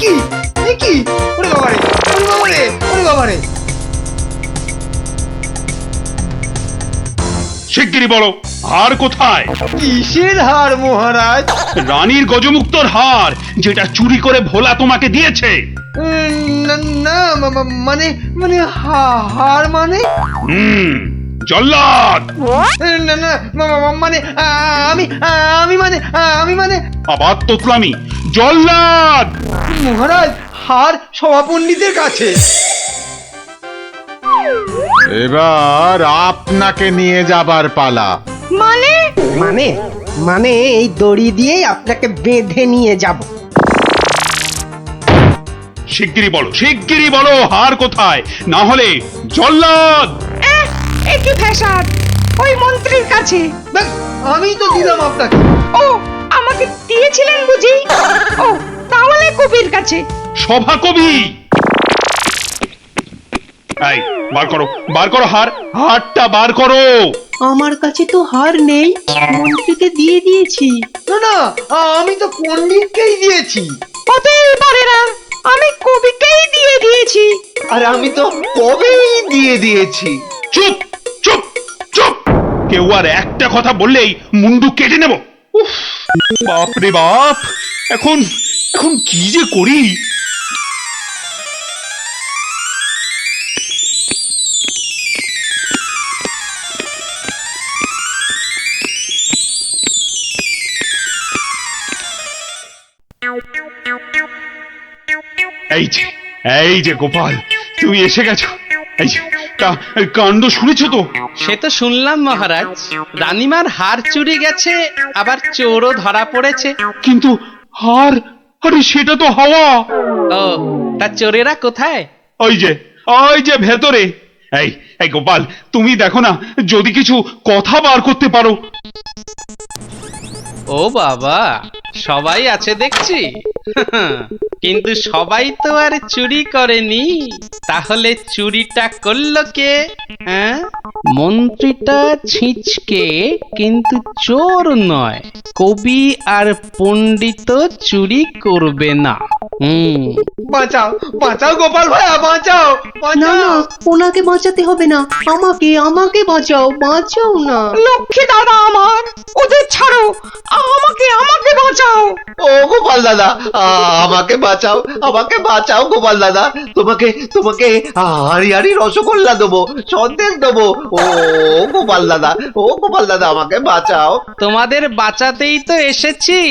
কি কি? ওরে বাবারে, ওরে বাবারে, ওরে বাবারে! শিগগিরই বলো, হার কোথায়? কিসের হার মহারাজ? রানীর গজমুক্তর হার, যেটা চুরি করে ভোলা তোমাকে দিয়েছে। না না, মানে মানে হার মানে? জল্লাদ! না না, মানে আমি মানে আবার তোতলামি! জল্লাদ! মহারাজ, হার সভাপণ্ডিতের কাছে। এবার আপনাকে নিয়ে যাবার পালা। মানে মানে মানে এই দড়ি দিয়ে আপনাকে বেঁধে নিয়ে যাব। শিগগিরই বলো হার কোথায়, না হলে জল্লাদ! কি ফ্যাসাদ! ওই মন্ত্রীর কাছে। আমি তো দিলাম আপনাকে। ও, আমাকে দিয়েছিলেন বুঝি? ও, তাহলে কবির কাছে। সভা কবি! এই, বার করো হারটা বার করো। আমার কাছে তো হার নেই, মন্ত্রীকে দিয়ে দিয়েছি। না না, আমি তো পণ্ডিতকেই দিয়েছি। হতেই পারে না, আমি কবিকেই দিয়ে দিয়েছি। আর আমি তো কবেই দিয়ে দিয়েছি। চুপ চুপ চুপ! কেউ আর একটা কথা বললেই মুন্ডু কেটে নেব। উফ, বাপ রে বাপ! এখন কি যে করি! এই যে গোপাল, তুমি এসে গেছো। এই যে, কাণ্ড শুনেছো তো? সে তো শুনলাম মহারাজ, রানীমার হার চুরি গেছে, আবার চোরও ধরা পড়েছে। কিন্তু হার, আরে সেটা তো হাওয়া। ও, তা চোরেরা কোথায়? ওই যে ভেতরে। এই গোপাল, তুমি দেখো না, যদি কিছু কথা বার করতে পারো। ও বাবা, সবাই আছে দেখছি। কিন্তু সবাই তো আর চুরি করেনি, তাহলে চুরিটা করলো কে? হ্যাঁ, মন্ত্রীটা ছিঁচকে, কিন্তু চোর নয়। কবি আর পণ্ডিত চুরি করবে না। বাঁচাও বাঁচাও গোপাল ভাইয়া, বাঁচাও! না না, ওনাকে বাঁচাতে হবে না, আমাকে বাঁচাও, বাঁচাও না। লক্ষ্মী দাদা আমার, ওদের ছাড়ো, আমাকে বাঁচাও। ও গোপাল দাদা, আমাকে বাঁচাও গোপাল দাদা। তোমাকে হাড়ি রসগোল্লা দেবো, সন্দেশ দেবো। ও গোপাল দাদা, আমাকে বাঁচাও। তোমাদের বাঁচাতেই তো এসেছি।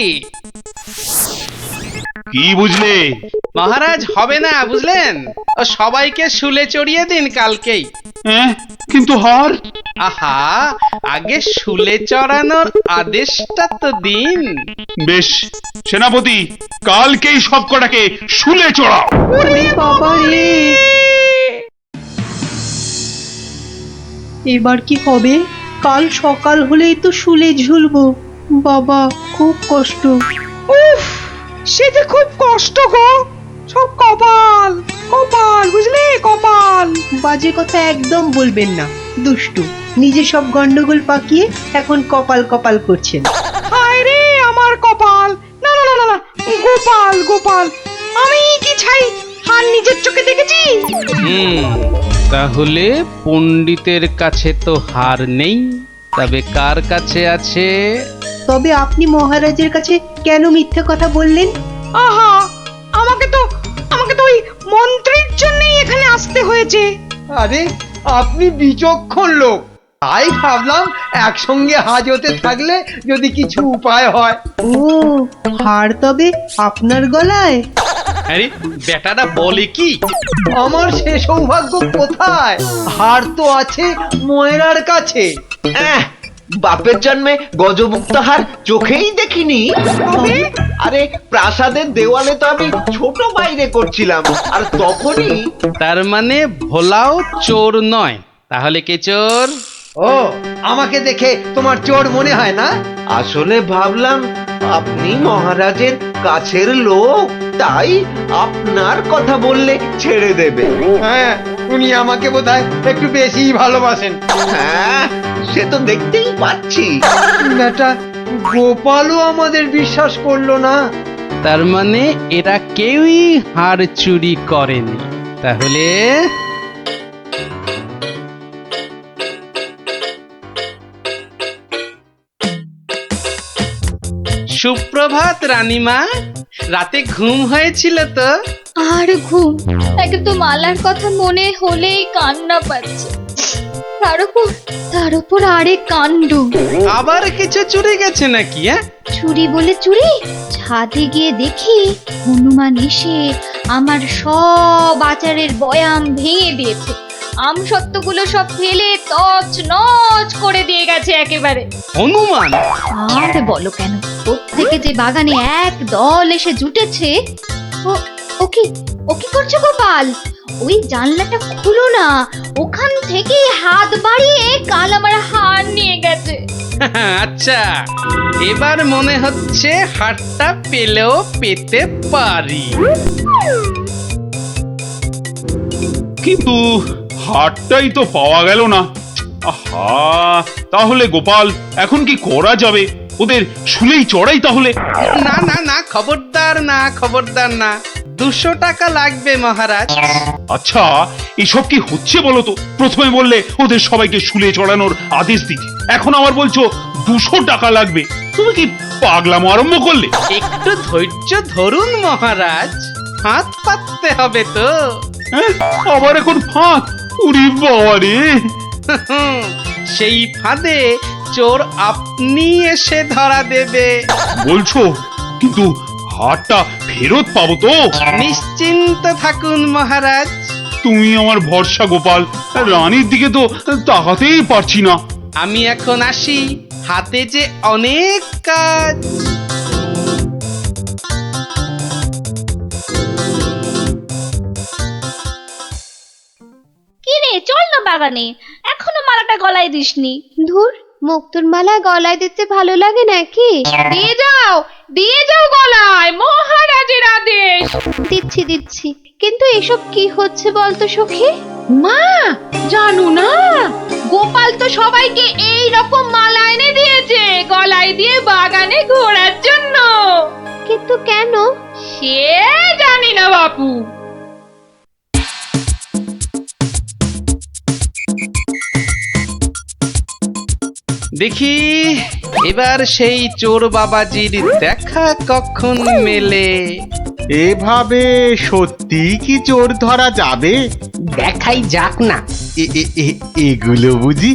কি বুঝলে? মহারাজ, হবে না বুঝলেন, ও সবাইকে শুলে চড়িয়ে দিন কালকেই। কিন্তু হার? আহা, আগে শুলে চড়ানোর আদেশটা তো দিন। বেশ, সেনাপতি, কালকেই সব কটাকে শুলে চড়াও। ওরে বাবা রে, এবার কি হবে? কাল সকাল হলেই তো শুলে ঝুলবো। বাবা, খুব কষ্ট। উফ, সে যে খুব কষ্ট গো। সব কপাল, বুঝলে, কপাল। বাজে কথা একদম বলবেন না, দুষ্টু। নিজে সব গন্ডগোল পাকিয়ে এখন কপাল করছেন। হায় রে আমার কপাল! না, গোপাল, আমি কি ছাই হার নিজের চোখে দেখেছি? তাহলে পণ্ডিতের কাছে তো হার নেই, তবে কার কাছে আছে? তবে আপনি মহারাজের কাছে কেন মিথ্যে কথা বললেন? আহা, আমাকে তো ওই মন্ত্রীর জন্যই এখানে আসতে হয়েছে। আরে, আপনি বিচক্ষণ লোক, তাই ভাবলাম একসঙ্গে হাজতে থাকলে যদি কিছু উপায় হয়। ও, হার তবে আপনার গলায়? আরে বেটাটা বলে কি? আমার সে সৌভাগ্য কোথায়? হার তো আছে ময়রার কাছে। বাপের জন্মে গজমুক্তাহার চোখেই দেখিনি। আরে প্রাসাদের দেওয়ালে তো আমি ছোট বাইরে করছিলাম, আর তখনই। তার মানে ভোলাও চোর নয়, তাহলে কে চোর? ও, আমাকে দেখে তোমার চোর মনে হয় না? আসলে ভাবলাম আপনি মহারাজের কাছের লোক, তাই আপনার কথা বললে ছেড়ে দেবে। হ্যাঁ, উনি আমাকে বোধহয় একটু বেশি ভালোবাসেন। হ্যাঁ, সে তো দেখতেই পাচ্ছি। বেটা গোপালও আমাদের বিশ্বাস করলো না। তার মানে এরা কেউই হাড় চুরি করেনি। তাহলে সুপ্রভাত রানীমা, রাতে ঘুম হয়েছিল তো? আর ঘুম, একে তো মালার কথা মনে হলেই কান্না পাচ্ছে। তার উপর আরেক কাণ্ড। আবার কিছু চুরি গেছে নাকি? চুরি বলে চুরি, ছাদে গিয়ে দেখি হনুমান এসে আমার সব আচারের বয়াম ভেঙে দিয়েছে। আমসত্ত্বগুলো সব ফেলে তছ নছ করে দিয়ে গেছে একেবারে। হনুমান? আর বলো কেন, প্রত্যেকে যে বাগানে এক দল এসে জুটেছে। ও কি করছো গোপাল? ওই জানলাটা খুলো না, ওখান থেকে হাত বাড়িয়ে কাল আমার হার নিয়ে গেছে। আচ্ছা, এবার মনে হচ্ছে হারটা পেলেও পেতে পারি। কিন্তু হাটটাই তো পাওয়া গেল না। আহা, তাহলে গোপাল এখন কি করা যাবে? ওদের শুলেই চড়াই তাহলে। না না না, খবরদার না, খবরদার না। 200 টাকা লাগবে মহারাজ। আচ্ছা, এসব কি হচ্ছে বলো তো? প্রথমে বললে ওদের সবাইকে শুলে চড়ানোর আদেশ দিতে, এখন আবার বলছো 200 টাকা লাগবে। তুমি কি পাগলামো আরম্ভ করলে? একটু ধৈর্য ধরুন মহারাজ, হাত পাততে হবে তো। আবার এখন ফাঁক? উরি বাবা রে! সেই ফাঁদে চোর আপনি এসে ধরা দেবে। বলছো, কিন্তু হাটটা ফেরত পাবো তো? নিশ্চিন্ত থাকুন মহারাজ। তুমি আমার ভরসা গোপাল, রানীর দিকে তো তাকাতেই পারছি না। আমি এখন আসি, হাতে যে অনেক কাজ। কি রে, চল না বাগানে, এখনো মালাটা গলায় দিসনি। ধুর, মুক্তোর মালা গলায় দিতে ভালো লাগে নাকি? দিয়ে যাও গলায়, মহারাজের আদেশ। দিচ্ছি, কিন্তু এসব কি হচ্ছে বলতো সখী? মা, জানো না, গোপাল তো সবাইকে এই রকম মালা এনে দিয়েছে গলায় দিয়ে বাগানে ঘোরার জন্য। কিন্তু কেন? সে জানি না বাপু। দেখি এবার সেই চোর বাবাজির দেখা কখন মেলে। এভাবে সত্যি কি চোর ধরা যাবে? দেখাই যাক না। এগুলো বুঝি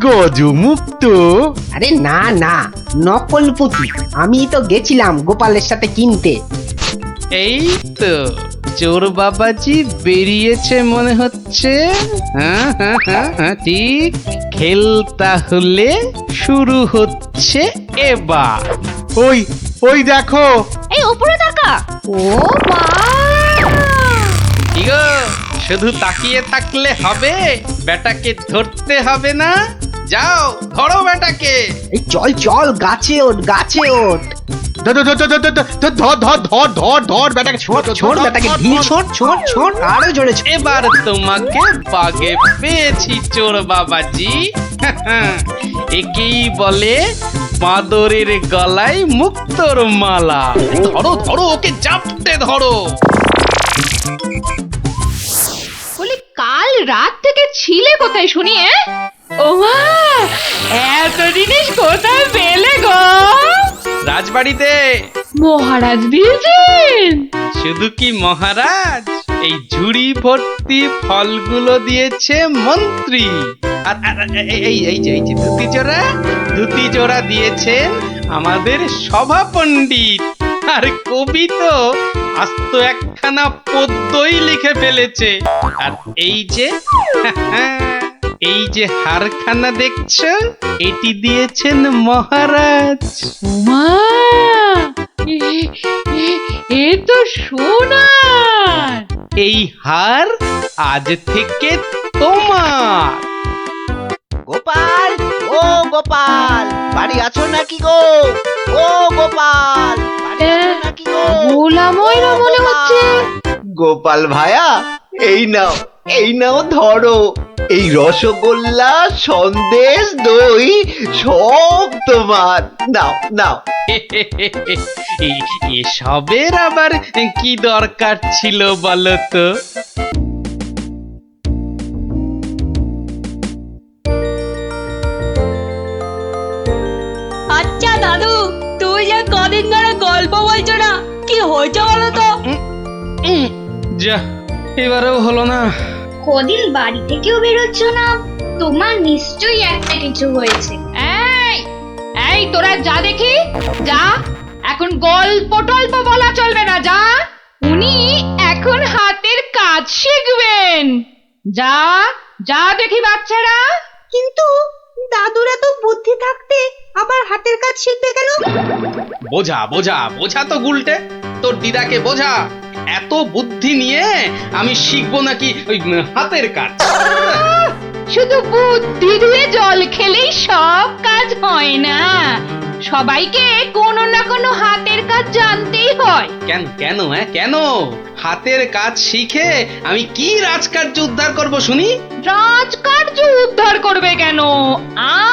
গজমুক্ত? আরে না না, নকল পুঁতি। আমি তো গেছিলাম গোপালের সাথে কিনতে। এই তো চোর বাবাজি বেরিয়েছে মনে হচ্ছে। হ্যাঁ, ঠিক। খেল তাহলে শুরু হচ্ছে এবার। ওই দেখো। এই উপরে তাকা। ও মা! কি গো, শুধু তাকিয়ে থাকলে হবে? বেটাকে ধরতে হবে না? যাও ধরো বেটাকে। এই চল, গাছে ওঠ। ধর বেটাকে, ছোট বেটাকে, ছোট আরো জোরে। এবার তোমাকে বাগে পেয়েছি চোর বাবাজি। একেই বলে বাঁদরের গলায় মুক্তোর মালা। ধরো, ওকে জাপটে ধরো। বলি, কাল রাত থেকে ছিলে কোথায় শুনি? ও মা, এত জিনিস কোথায় পেলে গো? রাজবাড়িতে। মহারাজ দিয়েছেন? শুধু কি মহারাজ, এই ঝুড়ি ভর্তি ফলগুলো দিয়েছে মন্ত্রী। আর এই যে ধুতি জোড়া দিয়েছেন আমাদের সভা পণ্ডিত। আর কবি তো আস্ত একখানা পদ্যই লিখে ফেলেছে। আর এই যে এই যে হারখানা দেখছো, এটি দিয়েছেন মহারাজ। উমা, এ তো সোনার। এই হার আজ থেকে তোমার। গোপাল, ও গোপাল, বাড়ি আছো নাকি গো? ও গোপাল, বাড়ি আছো নাকি গো? ভোলা ময়রা মনে হচ্ছে। গোপাল ভায়া, এই নাও, এই নাও ধরো। এই রসগোল্লা, সন্দেশ, দই সব তোমার। নাও নাও। এসবের আবার কি দরকার ছিল বলো তো? আচ্ছা দাদু, তুই যে কদিন ধরে গল্প বলছো না, কি হয়েছে বলো তো? যা, এবারেও হলো না। কদিন বাড়ি থেকেও বেরোচ্ছ না, তোমার নিশ্চয়ই একটা কিছু হয়েছে। এই এই তোরা যা দেখি, যা। এখন গল্প টল্প বলা চলবে না, যা। উনি এখন হাতের কাজ শিখবেন। যা যা দেখি বাচ্চারা। কিন্তু দাদুরা তো বুদ্ধি থাকতে আবার হাতের কাজ শিখবে কেন? বোঝা বোঝা বোঝা তো গুলটে, তোর দিদাকে বোঝা। এত বুদ্ধি নিয়ে আমি শিখবো নাকি ওই হাতের কাজ? শুধু বুদ্ধি দিয়ে জল খেলেই সব কাজ হয় না, সবাইকে কোনো না কোনো হাতের কাজ জানতেই হয়। কেন কেন কেন? হাতের কাজ শিখে আমি কি রাজকার্য উদ্ধার করব শুনি? রাজকার্য উদ্ধার করবে কেন,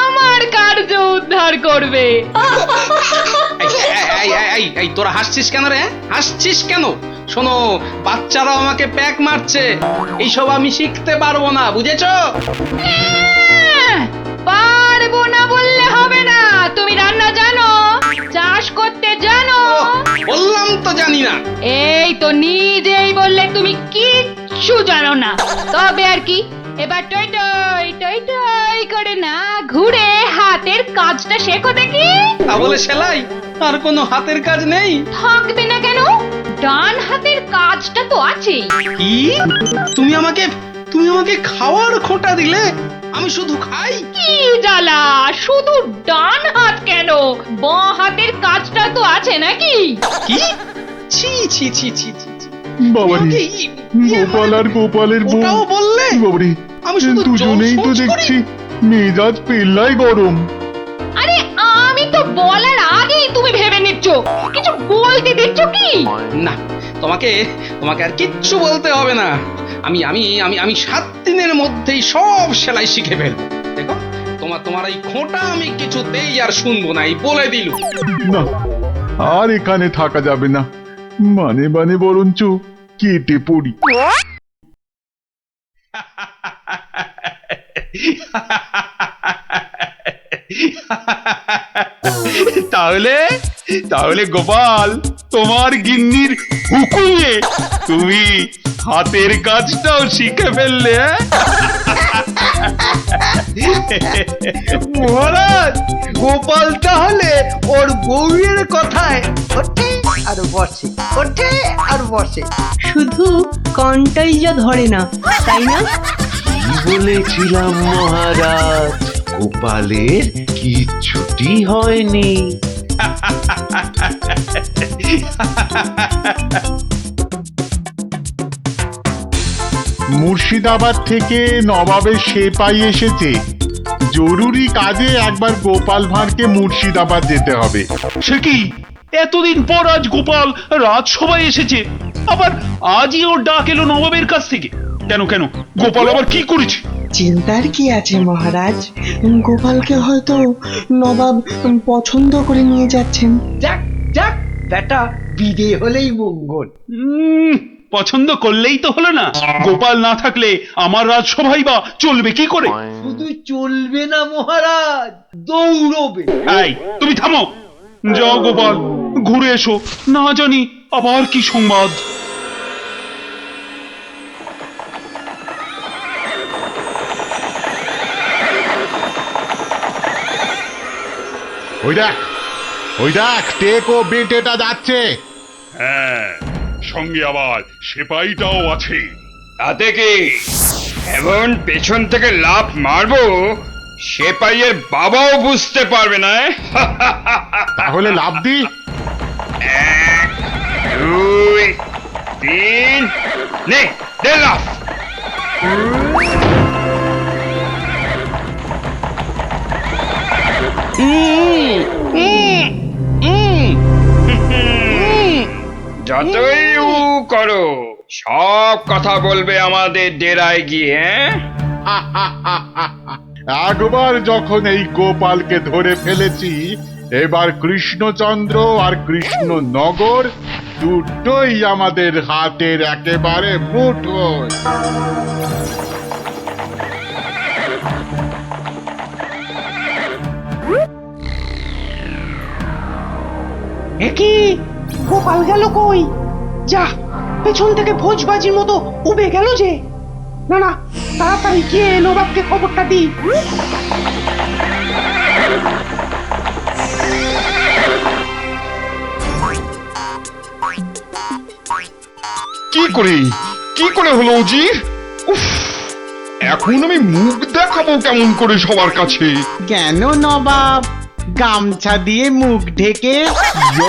আমার কার্য উদ্ধার করবে। এই তোরা হাসছিস কেন রে? হাসছিস কেন? শোনো, বাচ্চারাও আমাকে প্যাক মারছে, এইসব আমি শিখতে পারবো না, বুঝেছো? পারবো না বললে হবে না। তুমি রান্না জানো, চাষ করতে জানো? বললাম তো জানি না। এই তো নিজেই বললে তুমি কিচ্ছু জানো না। তবে আর কি, এবার টই টই টই টই করে না ঘুরে হাতের কাজটা শেখো দেখি। তা বলে সেলাই? আর কোনো হাতের কাজ নেই? থাকবে না কেন, ডান হাতের কাজটা তো আছে। কি? তুমি আমাকে খাওয়ার খোঁটা দিলে? আমি শুধু খাই? কি জ্বালা, শুধু ডান হাত কেন, বাঁ হাতের কাজটা তো আছে নাকি? কি? ছি ছি ছি ছি ছি ছি। বাবারে, গোপাল আর গোপালের বউ, ওটাও বললে? বাবারে, আমি শুধু দুজনেই তো জোর সোচ করি। দেখছি মেজাজ পেল্লাই গরম। আরে আমি তো বলার আগেই তুমি ভেবে নিচ্ছ, কিছু বলতে দিচ্ছ কি? না, তোমাকে আর কিচ্ছু বলতে হবে না। আমি আমি আমি আমি 7 দিনের মধ্যেই সব সেলাই শিখে ফেলবো। দেখো, তোমার এই খোঁটা আমি কিছুতেই আর শুনবো না, এই বলে দিল। না, আর এখানে থাকা যাবে না, মানে বরঞ্চ কেটে পড়ি। তাহলে গোপাল, তোমার গিন্নির হুকুমে তুমি হাতের কাজটাও শিখে ফেললে? মহারাজ, গোপাল তাহলে ওর বউয়ের কথায় ওঠে আর বসে, ওঠে আর বসে। শুধু কনটাই যা ধরে না, তাই না? কি বলেছিলাম মহারাজ, গোপালের কিচ্ছুটি হয়নি। মুর্শিদাবাদ থেকে নবাবের সেপাই এসেছে, জরুরি কাজে একবার গোপাল ভাঁড়কে মুর্শিদাবাদ যেতে হবে। সে কি, এতদিন পর আজ গোপাল রাজসভায় এসেছে, আবার আজই ওর ডাক এলো নবাবের কাছ থেকে? কেন গোপাল আবার কি করেছে? চিন্তার কি আছে মহারাজ, গোপালকে হয়তো নবাব পছন্দ করে নিয়ে যাচ্ছেন। যাক যাক, বেটা বিদে হলেই মঙ্গল। পছন্দ করলেই তো হলো না? গোপাল না থাকলে আমার রাজসভাই বা চলবে কি করে? শুধু চলবে না মহারাজ, দৌড়বে। এই, তুমি থামো। যাও গোপাল, ঘুরে এসো, না জানি আবার কি সংবাদ। ওই দেখ টেক ও বেটেটা যাচ্ছে। হ্যাঁ, সঙ্গে আবার সেপাইটাও আছে। তাতে কি? এমন পেছন থেকে লাফ মারবো সেপাইয়ের বাবাও বুঝতে পারবে না। তাহলে লাভ দি। 1 2 3 নে দে লাফ। যতই উ করো সব কথা বলবে আমাদের ডেরায় গিয়ে। একবার যখন এই গোপালকে ধরে ফেলেছি, এবার কৃষ্ণচন্দ্র আর কৃষ্ণনগর দুটোই আমাদের হাতের একেবারে মুঠোয়। একই গোপাল গেল কই? যা, পেছন থেকে ভোজবাজির মতো উবে গেল যে। না না, তাড়াতাড়ি গিয়ে নবাবকে খবরটা দি। কি করে হলো উজির? উফ, এখন আমি মুখ দেখাবো কেমন করে সবার কাছে? কেন নবাব, গামছা দিয়ে মুখ ঢেকে?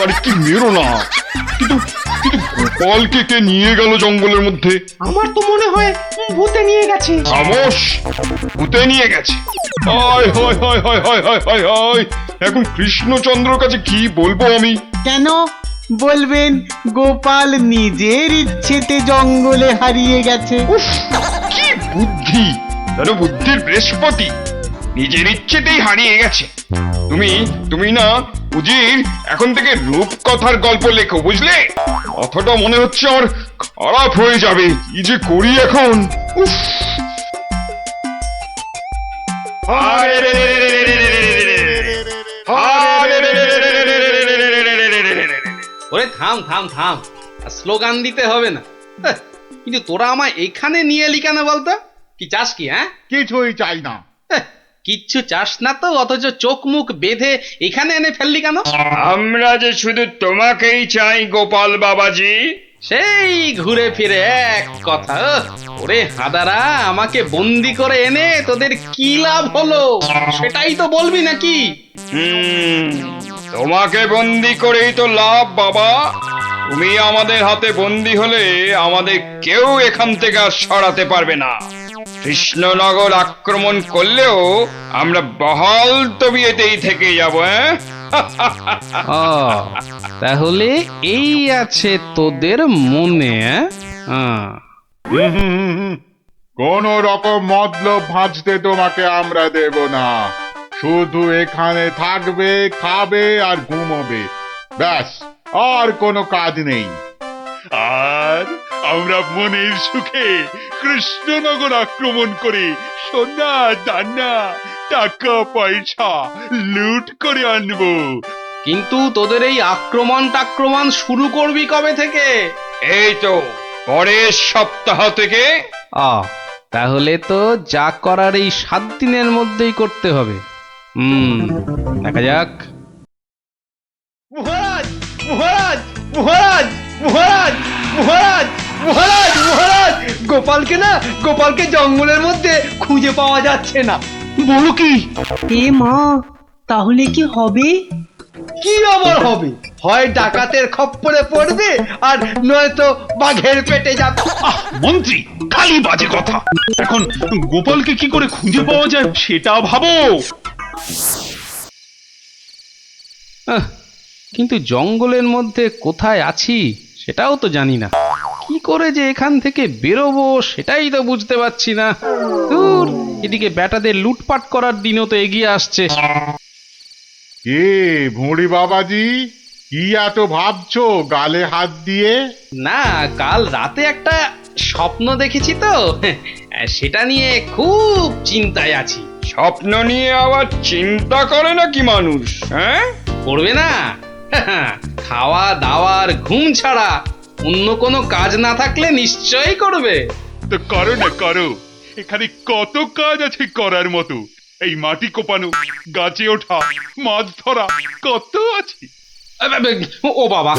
আর কি মেরো না। কিন্তু কিন্তু গোপালকে কে নিয়ে গেল জঙ্গলের মধ্যে? আমার তো মনে হয় ভূতে নিয়ে গেছে। খামোশ, ভূতে নিয়ে গেছে। হায় হায় হায় হায় হায় হায় হায় হায়, এখন কৃষ্ণচন্দ্রর কাছে কি বলবো আমি? কেন বলবেন গোপাল নিজের ইচ্ছেতে জঙ্গলে হারিয়ে গেছে? উফ, কি বুদ্ধি! যেন বুদ্ধির বৃহস্পতি, নিজের ইচ্ছেতেই হারিয়ে গেছে। তুমি না উজির, এখন থেকে রূপকথার গল্প লেখো, বুঝলে? কথাটা মনে হচ্ছে আমার খারাপ হয়ে যাবে। কি যে করি এখন! উফ! ওরে থাম থাম থাম, আর স্লোগান দিতে হবে না। কিন্তু তোরা আমায় এখানে নিয়ে এলি কেন বলতো? কি চাস কি? হ্যাঁ, কিছুই চাই না। কিচ্ছু চাস না তো, অথচ চোখ মুখ বেঁধে এখানে এনে ফেললি কেন? আমরা যে শুধু তোমাকেই চাই গোপাল বাবাজি। সেই ঘুরে ফিরে এক কথা। ওরে হাদারা, আমাকে বন্দি করে এনে তোদের কি লাভ হলো সেটাই তো বলবি নাকি? তোমাকে বন্দি করেই তো লাভ বাবা। তুমি আমাদের হাতে বন্দি হলে আমাদের কেউ এখান থেকে আর সরাতে পারবে না। কৃষ্ণনগর আক্রমণ করলেও আমরা বহাল তবিয়েতেই থেকে যাব। তাহলে এই আছে তোদের মনে? কোন রকম মতলব ভাঁজতে তোমাকে আমরা দেব না। শুধু এখানে থাকবে, খাবে আর ঘুমোবে, ব্যাস, আর কোনো কাজ নেই। আর আমরা মনের সুখে কৃষ্ণনগর আক্রমণ করে সোনা দানা টাকা পয়সা লুট করে আনবো। কিন্তু তোদের এই আক্রমণ শুরু করবি কবে থেকে? এই তো পরের সপ্তাহ থেকে। তাহলে তো যা করার এই 7 দিনের মধ্যেই করতে হবে। দেখা যাক। মহারাজ মহারাজ মহারাজ মহারাজ মহারাজ মহারাজ মহারাজ, গোপালকে জঙ্গলের মধ্যে খুঁজে পাওয়া যাচ্ছে না। বলো কি? এ মা, তাহলে কি হবে? কি আবার হবে? হয় ডাকাতের খপ্পরে পড়বে, আর নয়তো বাঘের পেটে যাবে। মন্ত্রী, খালি বাজে কথা। এখন গোপালকে কি করে খুঁজে পাওয়া যায় সেটা ভাবো। কিন্তু জঙ্গলের মধ্যে কোথায় আছি সেটাও তো জানি না। কি করে যে এখান থেকে বেরোবো সেটাই তো বুঝতে পারছি না। দূর, এদিকে বেটাদের লুটপাট করার দিনও তো এগিয়ে আসছে। কে ভুঁড়ি বাবাজি, কি এত ভাবছো গালে হাত দিয়ে? না, কাল রাতে একটা স্বপ্ন দেখেছি তো, সেটা নিয়ে খুব চিন্তায় আছি। স্বপ্ন নিয়ে আবার চিন্তা করে নাকি মানুষ? হ্যাঁ, করবে না? খাওয়া দাওয়ার ঘুম ছাড়া অন্য কোনো কাজ না থাকলে নিশ্চয়ই করবে। তো করো না, করো। এখানে কত কাজ আছে করার মতো। এই মাটি কোপানো, গাছে ওঠা, মাছ ধরা, কত আছে। ও বাবা,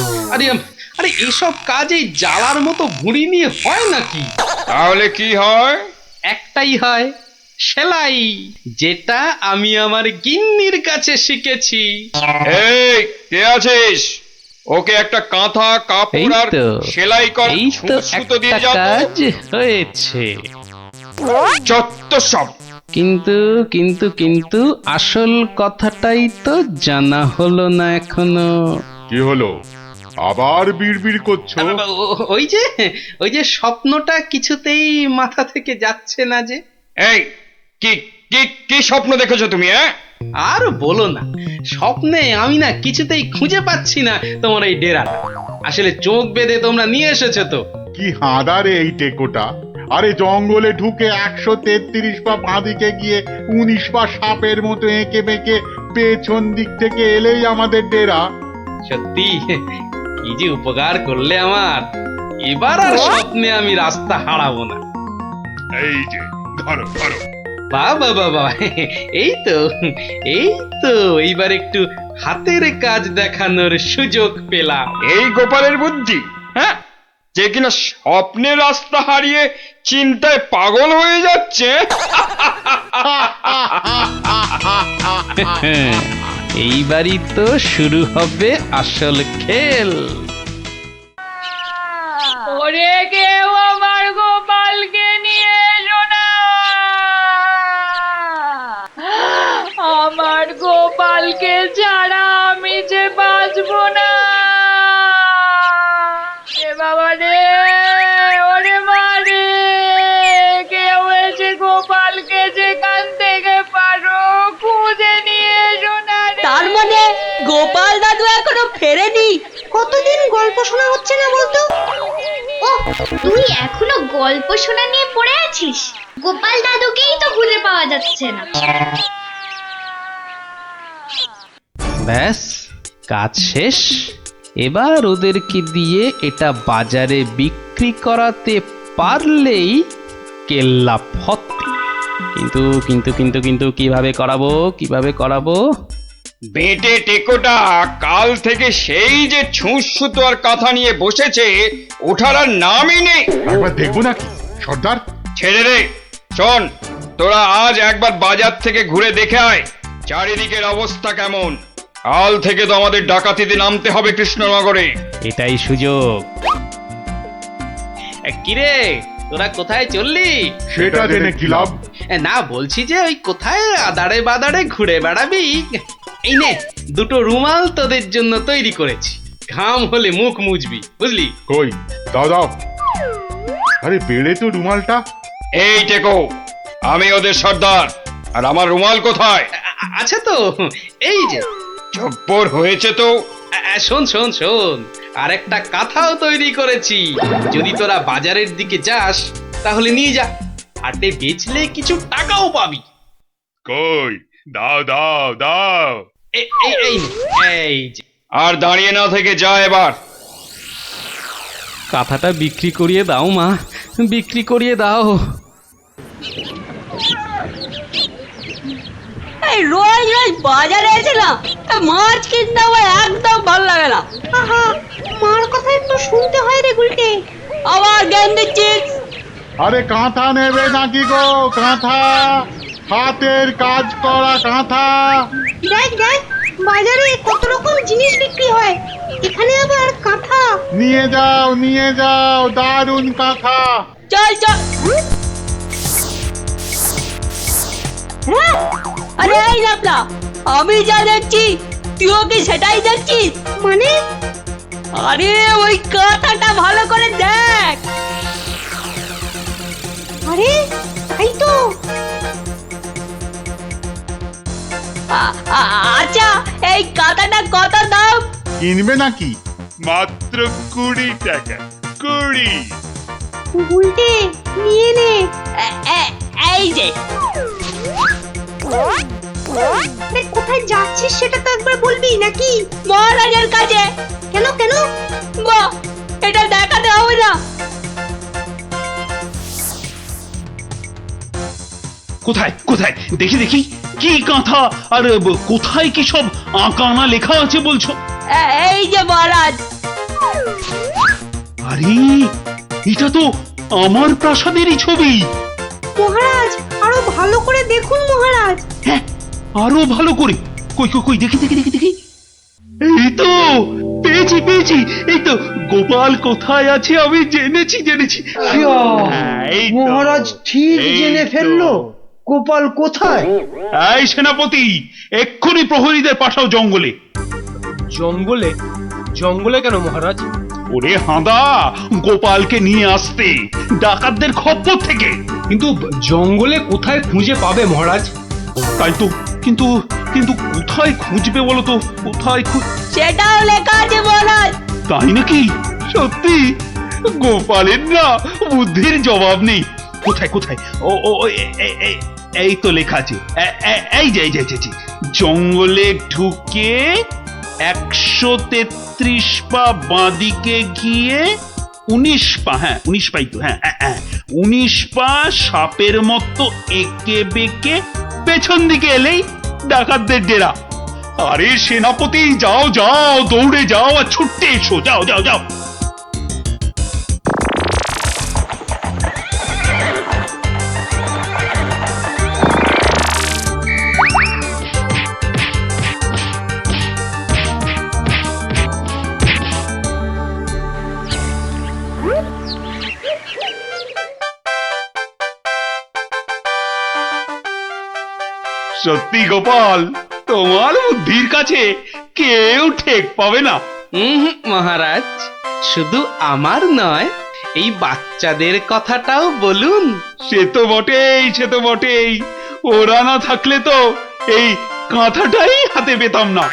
আরে এসব কাজ এই জ্বালার মতো ভুঁড়ি নিয়ে হয় নাকি? তাহলে কি হয়? একটাই হয়, সেলাই, যেটা আমি আমার গিন্নির কাছে শিখেছি। এই কে আছিস? ওকে একটা কাঁথা এই কাপড় আর তো, সেলাই কর এই তো সুতো দিয়ে একটা যাও তো। কাজ হয়েছে। যত সব। কিন্তু কিন্তু কিন্তু আসল কথাটাই তো জানা হলো না এখনো। কি হলো? আবার বিড়বিড় করছো? ওই যে স্বপ্নটা কিছুতেই মাথা থেকে যাচ্ছে না যে। এই কি কি কি স্বপ্ন দেখেছো তুমি? আর বলো না, স্বপ্নে আমি না কিছুতেই খুঁজে পাচ্ছি না তোমার এই ডেরাটা। আসলে চোখ বেঁধে তোমরা নিয়ে এসেছো তো। কি হাঁদারে এই টেকোটা! আরে জঙ্গলে ঢুকে 133 পা বাঁদিকে গিয়ে 19 পা সাপের মতো এঁকে বেঁকে পেছন দিক থেকে এলেই আমাদের ডেরা। সত্যি কি যে উপকার করলে আমার। এবার আর স্বপ্নে আমি রাস্তা হারাবো না। এই যে ধরো ধরো। বাবা বাবা, এই তো এইবার একটু হাতের কাজ দেখানোর সুযোগ পেলাম। এই গোপালের বুদ্ধি, হ্যাঁ, যে কিনা স্বপ্নে রাস্তা হারিয়ে চিন্তায় পাগল হয়ে যাচ্ছে। এইবারই তো শুরু হবে আসল খেল। ওরে কেউ আমার গোপালকে নিয়ে এসো না, আমার গোপালকে ছাড়া আমি যে বাঁচবো না। এ বাবা রে, ওরে মা রে, কেউ এসে গোপালকে যেখান থেকে পারো খুঁজে নিয়ে এসো না রে। তার মানে গোপাল দাদু এখনো ফেরেনি? কতদিন গল্প শোনা হচ্ছে না বলতো? ও, তুই এখনো গল্প শোনা নিয়ে পড়ে আছিস? গোপাল দাদুকেই তো খুঁজে পাওয়া যাচ্ছে না। ব্যাস, কাজ শেষ। এবার ওদেরকে দিয়ে এটা বাজারে বিক্রি করাতে পারলেই কেল্লা ফতে। কিন্তু কিন্তু কিন্তু কিন্তু কিভাবে করাবো? বেটে টেকোটা কাল থেকে সেই যে ছুঁচ সুতো আর কাঁথা নিয়ে বসেছে, ওঠার আর নামই নেই। একবার দেখবো নাকি সর্দার? ছেড়ে রে। শোন, তোরা আজ একবার বাজার থেকে ঘুরে দেখে আয় চারিদিকের অবস্থা কেমন। কাল থেকে তো আমাদের ডাকাতিতে নামতে হবে কৃষ্ণনগরে। এটাই সুযোগ। কিরে, তোরা কোথায় চললি? সেটা জেনে কি লাভ? না, বলছি যে ওই কোথায় আদারে বাদারে ঘুরে বেড়াবি। এই নে, দুটো রুমাল তোদের জন্য তৈরি করেছি। ঘাম হলে মুখ মুছবি, বুঝলি? কই দাও দাও। আরে বেড়ে তো রুমালটা। এই টেকো, আমি ওদের সর্দার, আর আমার রুমাল কোথায়? আচ্ছা তো, এই যে। জব্বর হয়েছে তো। শোন শোন শোন, আর একটা কাঁথাও তৈরি করেছি। যদি তোরা বাজারের দিকে যাস তাহলে নিয়ে যা, হাটে বেচলে কিছু টাকাও পাবি। কই দাও দাও দাও। এই যে। আর দাঁড়িয়ে না থেকে যা এবার। কাঁথাটা বিক্রি করিয়ে দাও মা, বিক্রি করিয়ে দাও। এই রোজ রোজ বাজারে এসে না মাছ কিনতে আমার একদম ভালো লাগে না। আহা, মার কথা একটু শুনতে হয় রে গুলটে। আবার জ্ঞান দিচ্ছিস? আরে কাঁথা নেবে নাকি গো? কাঁথা, হাতের কাজ করা কাঁথা। দেখ দেখ, বাজারে কত রকম জিনিস বিক্রি হয়, এখানে আবার কাঁথা। নিয়ে যাও, দারুণ কাঁথা। চল চল। আরে এই লাপলা, আমি যা দেখছি তুইও কি সেটাই দেখছিস? মানে? আরে ওই কাঁথাটা ভালো করে দেখ। আরে তাই তো। আচ্ছা, এই কাঁথাটা কত দাম? কিনবে নাকি? মাত্র 20 টাকা। 20। উল্টে নিয়ে নে। এই যে। কোথায় যাচ্ছিস সেটা তো একবার বলবি নাকি? মহারাজের কাছে। কেন কেন? বাহ, এটা দেখাতে হবে না। কোথায় কোথায় দেখি দেখি, কি কাঁথা আর কোথায় কি সব আঁকানা লেখা আছে বলছো? এই যে মহারাজ। আরে এটা তো আমার প্রাসাদেরই ছবি। মহারাজ আরো ভালো করে দেখুন মহারাজ। হ্যাঁ, আরো ভালো করে। কই কই কই, দেখি দেখি দেখি দেখি। এই তো পেয়েছি পেয়েছি, এই তো গোপাল কোথায় আছে আমি জেনেছি জেনেছি। হ্যাঁ, এই তো, মহারাজ ঠিক এই জেনে তো। ফেললো গোপাল কোথায়। এই সেনাপতি, এক্ষুনি প্রহরীদের পাঠাও জঙ্গলে। জঙ্গলে? জঙ্গলে কেন মহারাজ? ওরে হাঁদা, গোপালকে নিয়ে আসতে ডাকাতদের খপ্পর থেকে। কিন্তু জঙ্গলে কোথায় খুঁজে পাবে মহারাজ? তাই তো, কিন্তু কিন্তু কোথায় খুঁজবে বলো তো, কোথায় সেটাও লেখা আছে মহারাজ। তাই নাকি? সত্যি? গোপালের না বুদ্ধির জবাব নেই। কোথায় কোথায়? ও ও এই তো লেখা আছে। এই যে জঙ্গলে ঢুকে 133 পা বাঁদিকে গিয়ে 19 পা, হ্যাঁ 19 পাই তো, হ্যাঁ 19 পা সাপের মতো এঁকে বেঁকে পেছন দিকে এলেই ডাকাতদের ডেরা। আরে সেনাপতি, যাও যাও, দৌড়ে যাও আর ছুটতে এসো, যাও যাও যাও। সত্যি গোপাল, তোমার বুদ্ধির কাছে কেউ ঠেক পাবে না। মহারাজ, শুধু আমার নয়, এই বাচ্চাদের কথাটাও বলুন। সে তো বটেই, সে তো বটেই। ওরা না থাকলে তো এই কাঁথাটাই হাতে পেতাম না।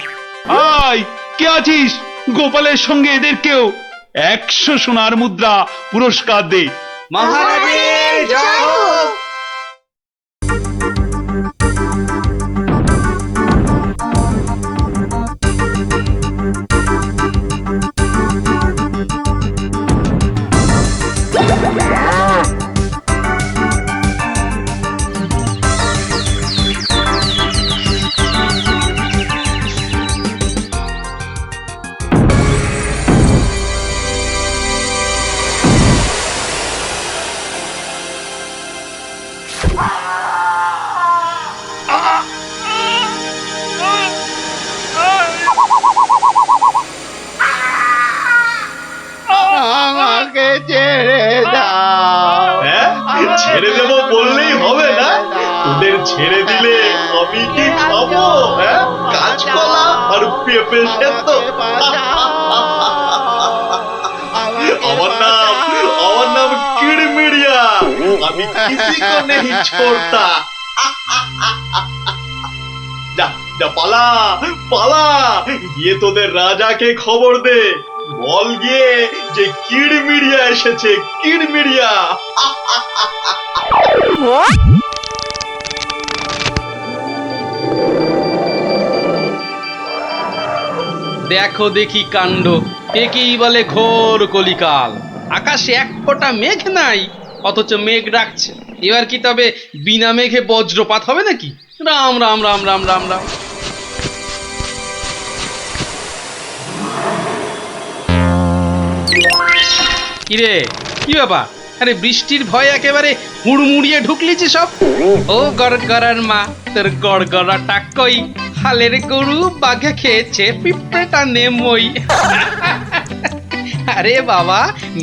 আয়, কে আছিস? গোপালের সঙ্গে এদেরকেও 100 সোনার মুদ্রা পুরস্কার দে। মহারাজের জয় হোক। আমাকে ছেড়ে দাও। ছেড়ে দেবো বললেই হবে না? তোদের ছেড়ে দিলে আমি কি খাবো? কাঁচকলা আর পেঁপে সেদ্ধ? আমার নাম কিড়মিড়িয়া। আমি কিসি কো নেহি ছোড়তা। যা যা, পালা পালা, গিয়ে তোদের রাজাকে খবর দে। বল গিয়ে যে কিড়মিড়িয়া এসেছে, কিড়মিড়িয়া। দেখো দেখি কাণ্ড, একেই বলে ঘোর কলিকাল। আকাশে এক ফোঁটা মেঘ নাই, অথচ মেঘ ডাকছে। এবার কি তবে বিনা মেঘে বজ্রপাত হবে নাকি? রাম রাম রাম রাম রাম রাম। কিরে, কি ব্যাপার? আরে বৃষ্টির ভয়ে একেবারে হুড়মুড়িয়ে ঢুকলি যে সব। ও গড়গড়ার মা, তোর গড়গড়াটা কই? হালের গরু বাঘে খেয়েছে, পিঁপড়েটা নেমই। আরে বাবা,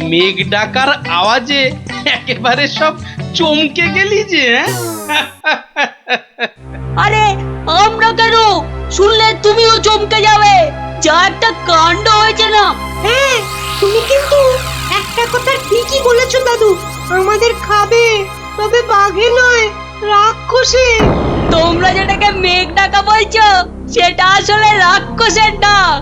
মেঘ ডাকার আওয়াজে একেবারে সব চমকে গেলি যে। আরে আমরা কেন? শুনলে তুমিও চমকে যাবে। যা একটা কাণ্ড হয়েছে না। হ্যাঁ, তুমি কিন্তু একটা কথা ঠিকই বলেছো দাদু। আমাদের খাবে, তবে বাঘে নয়, রাক্ষসে। তোমরা যেটাকে মেঘ ডাকা বলছো, সেটা আসলে রাক্ষসের ডাক।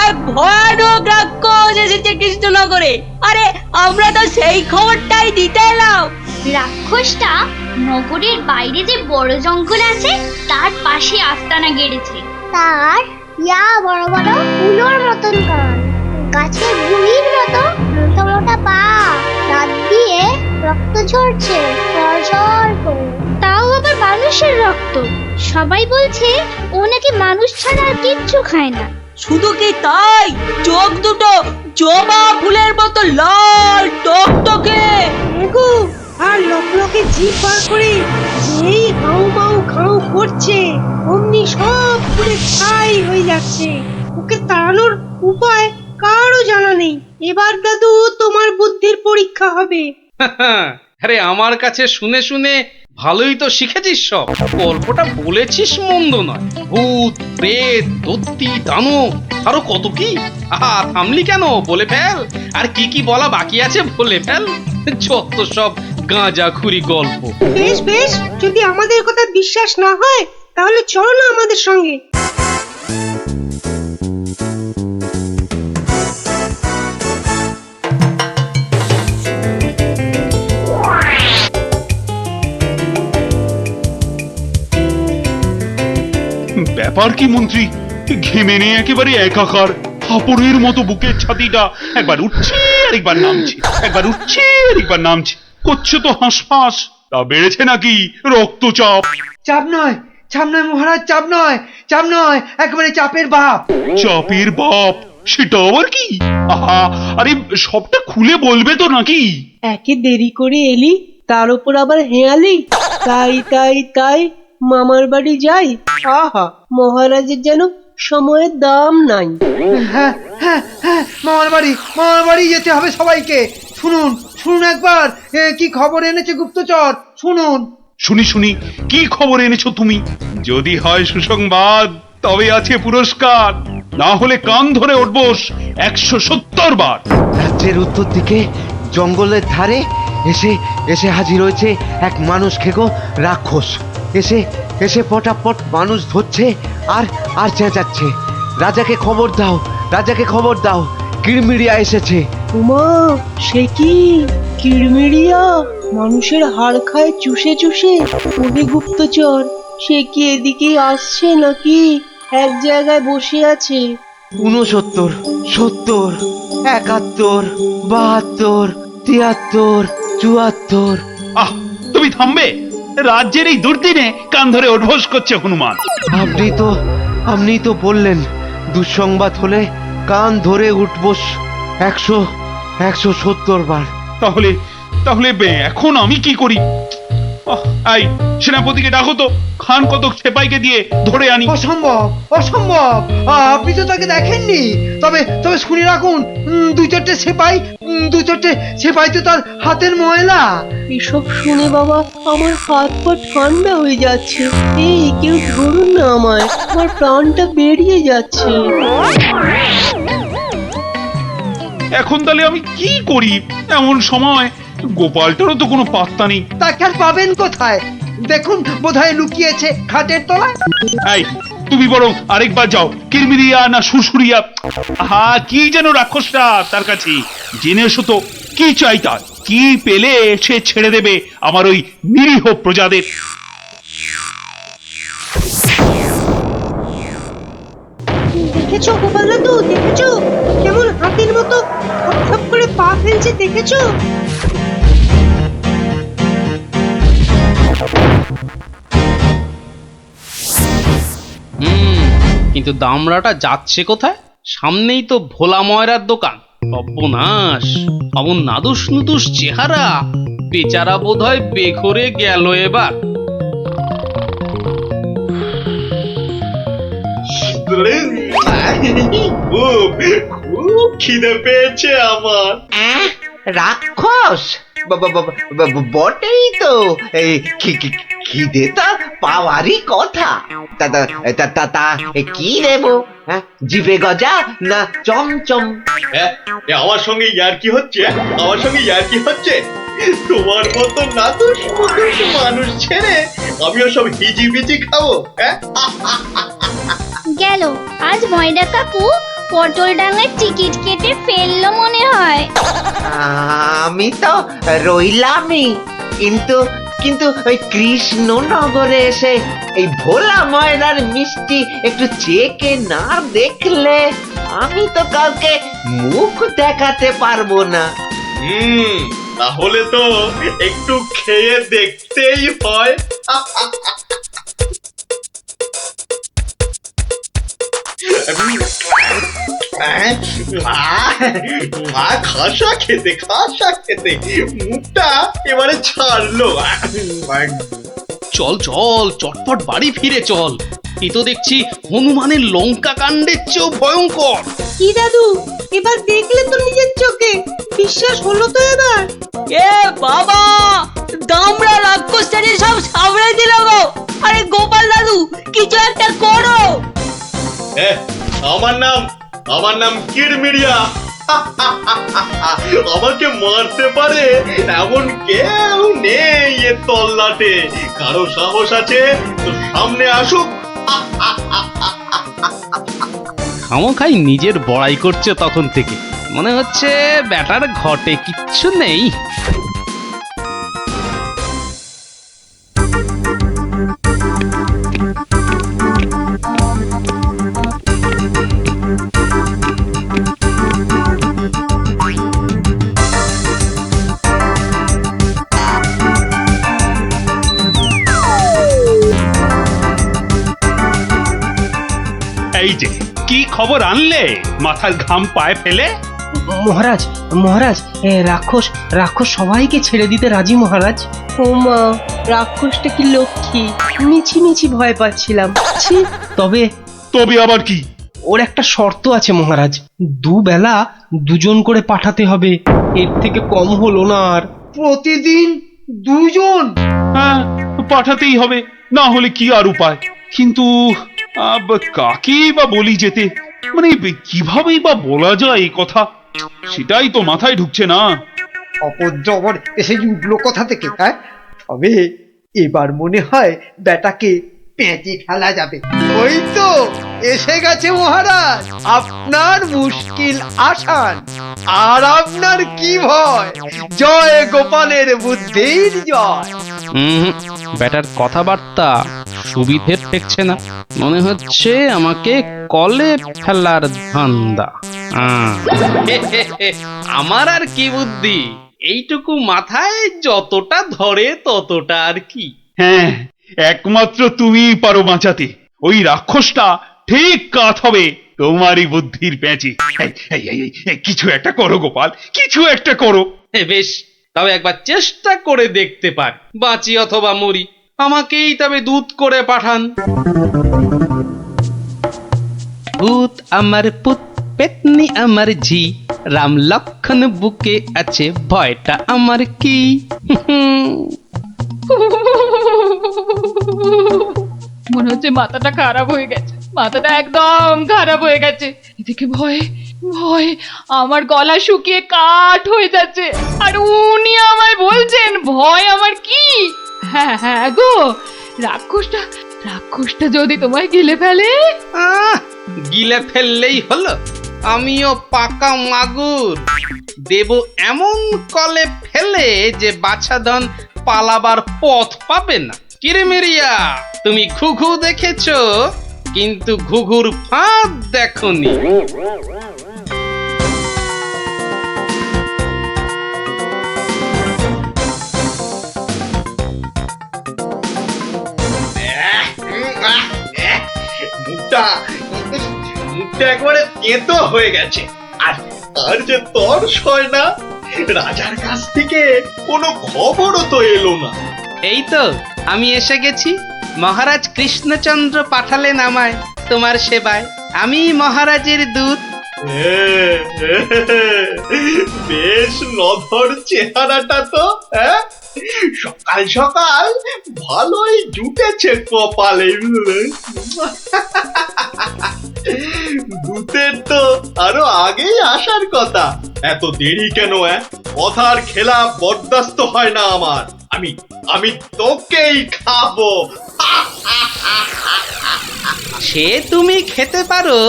এক ভয়ানক রাক্ষস এসেছে কৃষ্ণনগরে। আরে আমরা তো সেই খবরটাই দিতে এলাম। রাক্ষসটা নগরের বাইরে যে বড় জঙ্গল আছে তার পাশে আস্তানা গেড়েছে। তার ইয়া বড় বড় উলোর মতন কান, গাছের গুড়ির মতো মোটা মোটা পা, দাঁত দিয়ে রক্ত ঝরছে সরসর করে। তাও আবার মানুষের রক্ত। সবাই বলছে ও নাকি মানুষ ছাড়া আর কিচ্ছু খায় না। শুধু কি তাই, চোখ দুটো জবা ফুলের মতো লাল টকটকে। আর লোকে জিভ বার করে যেই হাউ মাউ খাউ করছে অমনি সব পুরে ছাই হয়ে যাচ্ছে। ওকে তাড়ানোর উপায় কারও জানা নেই। এবার দাদু তোমার বুদ্ধির পরীক্ষা হবে। আরে আমার কাছে শুনে শুনে ভালোই তো শিখেছিস সব। গল্পটা বলেছিস মন্দ নয়। ভূত প্রেত দত্তি দানব আরো কত কি। আহা থামলি কেন, বলে ফেল। আর কি কি বলা বাকি আছে বলে ফেল। যত সব গাঁজাখুরি গল্প। বেশ বেশ, যদি আমাদের কথা বিশ্বাস না হয় তাহলে চলো না আমাদের সঙ্গে। ব্যাপার কি মন্ত্রী, ঘেমে নিয়ে একেবারে একাকার। হাঁপড়ের মতো বুকের ছাতিটা একবার উঠছে আর একবার নামছে, একবার উঠছে আর একবার নামছে। করছে তো হাঁসফাঁস। তা বেড়েছে নাকি রক্তচাপ? চাপ নয়, চাপ নয় মহারাজ, চাপ নয়, চাপ নয়, একেবারে চাপের বাপ। চাপের বাপ? সেটা আবার কি? আহা, আরে সবটা খুলে বলবে তো নাকি? একে দেরি করে এলি, তার উপর আবার হেয়ালি। তাই তাই তাই মামার বাড়ি যাই। আহা, মহারাজের যেন সময়ের দাম নাই। হ্যাঁ হ্যাঁ হ্যাঁ, মামার বাড়ি যেতে হবে সবাইকে। শুনুন শুনুন একবার, কি খবর এনেছে গুপ্তচর, শুনুন। শুনি শুনি, কি খবর এনেছো তুমি? যদি হয় সুসংবাদ তবে আছে পুরস্কার, না হলে কান ধরে উঠবোস 170 বার। রাজ্যের উত্তর দিকে জঙ্গলের ধারে এসে এসে হাজির হয়েছে এক মানুষ খেকো রাক্ষস। এসে এসে পটাপট মানুষ ধরছে আর আর চেঁচাচ্ছে, রাজাকে খবর দাও, রাজাকে খবর দাও, কিড়মিড়িয়া এসেছে। উমা, সে কি কিড়মিড়িয়া মানুষের হাড় খায় চুষে চুষে? ওহে গুপ্তচর, সে কি এদিকে আসছে নাকি এক জায়গায় বসে আছে? 69, 70, 71, 72, 73, 74। আহ, তুমি থামবে? রাজ্যের এই দুর্দিনে কান ধরে উঠবোস করছে হনুমান। আপনি তো বললেন দুঃসংবাদ হলে কান ধরে উঠবোস 170 বার। তাহলে তাহলে এখন আমি কি করি? আই সেনাপতিকে ডাকো তো, খান কতক সেপাইকে দিয়ে ধরে আনি। অসম্ভব, অসম্ভব, আপনি তো তাকে দেখেননি। তবে তবে শুনে রাখুন, দুই চারটে সেপাই তো তার হাতের ময়লা। এসব শুনে বাবা আমার হাত পা ঠান্ডা হয়ে যাচ্ছে। এই কেউ ধরুন না আমায়, আমার প্রাণটা বেরিয়ে যাচ্ছে। এখন তাহলে আমি কি করি? এমন সময় গোপালটারও তো কোনো পাত্তা নেই। তাকে আর পাবেন কোথায়? দেখুন বোধহয় লুকিয়েছে খাটের তলায়। এই তুমি বরং আরেকবার যাও, কিরমিরিয়া না সুরসুরিয়া, হা কি যেন রাক্ষসটা, তার কাছে জেনে এসো তো কি চাই তার। কি পেলে সে ছেড়ে দেবে আমার ওই নিরীহ প্রজাদের। দেখেছো গোপাল দাদু, দেখেছো কেমন হাতির মতো খপ করে পা ফেলছে, দেখেছো? কিন্তু দামড়াটা যাচ্ছে কোথায়? সামনেই তো ভোলা ময়রার দোকান। সর্বনাশ, অমন নাদুস নুদুস চেহারা, বেচারা বোধহয় বেঘরে গেল এবার। খুব খিদে পেয়েছে আমার। রাক্ষস বটেই তো, এই খিদে তা পাওয়ারই কথা। তা কি দেবো? জিভে গজা না চমচম? আমার সঙ্গে ইয়ার্কি হচ্ছে, আমার সঙ্গে ইয়ার্কি হচ্ছে। তোমার মতো নাদুস মুদুস মানুষ ছেড়ে আমিও সব হিজিবিজি খাবো? গেল আজ ময়দা কাকু পটল ডাঙায় টিকিট কেটে ফেললো মনে হয়। আমি তো রইলামই, কিন্তু কিন্তু ওই কৃষ্ণনগরে এসে এই ভোলা ময়রার মিষ্টি একটু চেকে না দেখলে আমি তো কাউকে মুখ দেখাতে পারবো না। তাহলে তো একটু খেয়ে দেখতেই হয়। খাসা খেতে মুখটা এবারে ছাড়লো। চল চল চটপট বাড়ি ফিরে চল। এ তো দেখছি হনুমানের লঙ্কা কাণ্ডের চেয়েও ভয়ঙ্কর। কি দাদু, এবার দেখলে তো নিজের চোখে, বিশ্বাস হলো তো এবার? এ বাবা, দামড়া রাক্ষসটাকে সব সামলে দিল গো। আরে গোপাল দাদু, কিছু একটা করো। আমার নাম কিরমিরিয়া। আমাকে মারতে পারে এমন কেউ নেই এ তল্লাটে। কারো সাহস আছে তো সামনে আসুক। খামোখাই নিজের বড়াই করছে তখন থেকে, মনে হচ্ছে ব্যাটার ঘটে কিচ্ছু নেই। এই যে কি খবর আনলে মাথার ঘাম পায়ে ফেলে? মহারাজ মহারাজ, রাক্ষস সবাইকে ছেড়ে দিতে রাজি মহারাজ। ও মা, রাক্ষসটা কি লক্ষ্মী! মিছি ভয় পাচ্ছিলাম। ছি! তবে আবার কি? ওর একটা শর্ত আছে মহারাজ, দুবেলা দুজন করে পাঠাতে হবে, এর থেকে কম হলো না আর। প্রতিদিন দুজন? হ্যাঁ, পাঠাতেই হবে, না হলে কি আর উপায়। কিন্তু কাকেই বা বলি যেতে, মানে কিভাবেই বা বলা যায় এই কথা, সেটাই তো মাথায় ঢুকছে না। অপদ্রবর এসে উঠলো কোথা থেকে? হ্যাঁ, তবে এবার মনে হয় বেটাকে পেঁচে ফেলা যাবে। ওই তো এসে গেছে মহারাজ, আপনার মুশকিল আসান। আর আপনার কি ভয়? জয় গোপালের বুদ্ধির জয়। ব্যাটার কথাবার্তা সুবিধের ঠেকছে না, মনে হচ্ছে আমাকে কলে ফেলার ধান্দা। আমার আর কি বুদ্ধি, এইটুকু মাথায় যতটা ধরে ততটা আর কি। হ্যাঁ, একমাত্র তুমিই পারো বাঁচাতে। ওই রাক্ষসটা ঠিক কাত হবে তোমারই বুদ্ধির প্যাঁচে। কিছু একটা করো গোপাল, কিছু একটা করো। বেশ, তবে একবার চেষ্টা করে দেখতে পার, বাঁচি অথবা মরি। আমাকেই তবে দূত করে পাঠান। ভূত আমার পুত, পেতনি আমার ঝি, রাম লক্ষণ বুকে আছে, ভয়টা আমার কি? মনে হচ্ছে মাথাটা খারাপ হয়ে গেছে, মাথাটা একদম খারাপ হয়ে গেছে। এদিকে ভয় ভয় আমার গলা শুকিয়ে কাঠ হয়ে যাচ্ছে, আর উনি আমায় বলছেন ভয় আমার কি? হ্যাঁ হ্যাঁ গো, রাক্ষসটা যদি তোমায় গিলে ফেলে? গিলে ফেললেই হলো, আমিও পাকা মাগুর, দেব এমন কলে ফেলে যে বাছাধন পালাবার পথ পাবে না। কিরমিরিয়া, তুমি ঘুঘু দেখেছো, কিন্তু ঘুঘুর ফাঁদ দেখোনি। মুখটা একবারে তেতো হয়ে গেছে, আর যে তর্স হয় না। রাজার কাছ থেকে কোনো খবরও তো এলো না। এই তো আমি এসে গেছি। মহারাজ কৃষ্ণচন্দ্র পাঠালেন আমায় তোমার সেবায়, আমি মহারাজের দূত। বেশ নধর চেহারাটা তো, হ্যাঁ? সকাল সকাল ভালোই জুটেছে কপালে। দূতের তো আরো আগেই আসার কথা, এত দেরি কেন? কথার খেলা বরদাস্ত হয় না আমার। আমি তোকেই খাবো। সে তুমি খেতে পারো,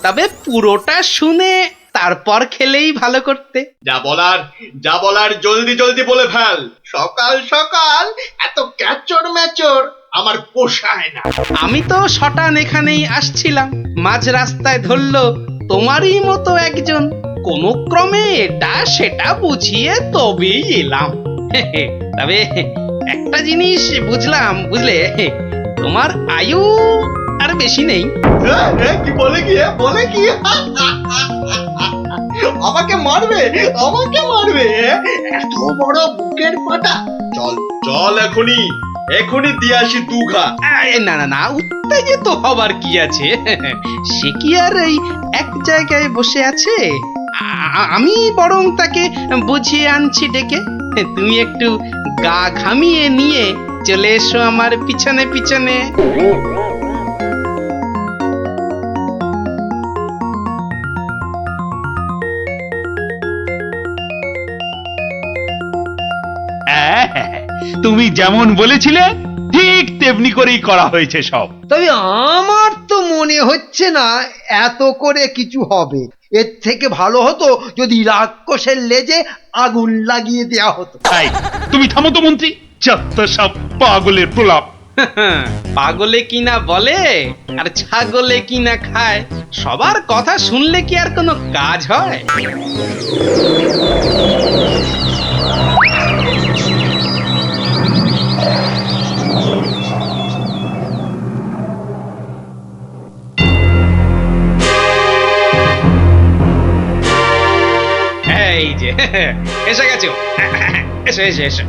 তবে পুরোটা শুনে তারপর খেলেই ভালো করতে। যা বলার জলদি জলদি বলে ফেল। সকাল সকাল এত ক্যাচর ম্যাচর আমার পোষায় না। আমি তো শটান এখানেই আসছিলাম, মাঝ রাস্তায় ধরলো তোমারই মতো একজন, কোন ক্রমে এটা সেটা বুঝিয়ে তবেই এলাম। তবে একটা জিনিস বুঝলাম, বুঝলে, তোমার আয়ু আর বেশি নেই। কি বলে কি বলে কি আমাকে মারবে আমাকে মারবে এত বড় বুকের পাটা চল চল এখনই দিয়ে আসি দুঘা। না না না, উত্তেজিত হবার কি আছে? সে কি আর এই এক জায়গায় বসে আছে? আমি বরং তাকে বুঝিয়ে আনছি ডেকে। তুমি একটু গা ঘামিয়ে নিয়ে চলে এসো আমার পিছনে পিছনে। তুমি যেমন বলেছিলে ঠিক তেমনি করেই করা হয়েছে সব। তবে আমার তো মনে হচ্ছে না এত করে কিছু হবে। এর থেকে ভালো হতো যদি রাক্ষসের লেজে আগুন লাগিয়ে দেয়া হতো। তাই তুমি থামো তো মন্ত্রী, যত সব পাগলের প্রলাপ। পাগলে কিনা বলে আর ছাগলে কিনা খায়, সবার কথা শুনলে কি আর কোনো কাজ হয়? এই যে এসে গেছো, এসো এসো এসো।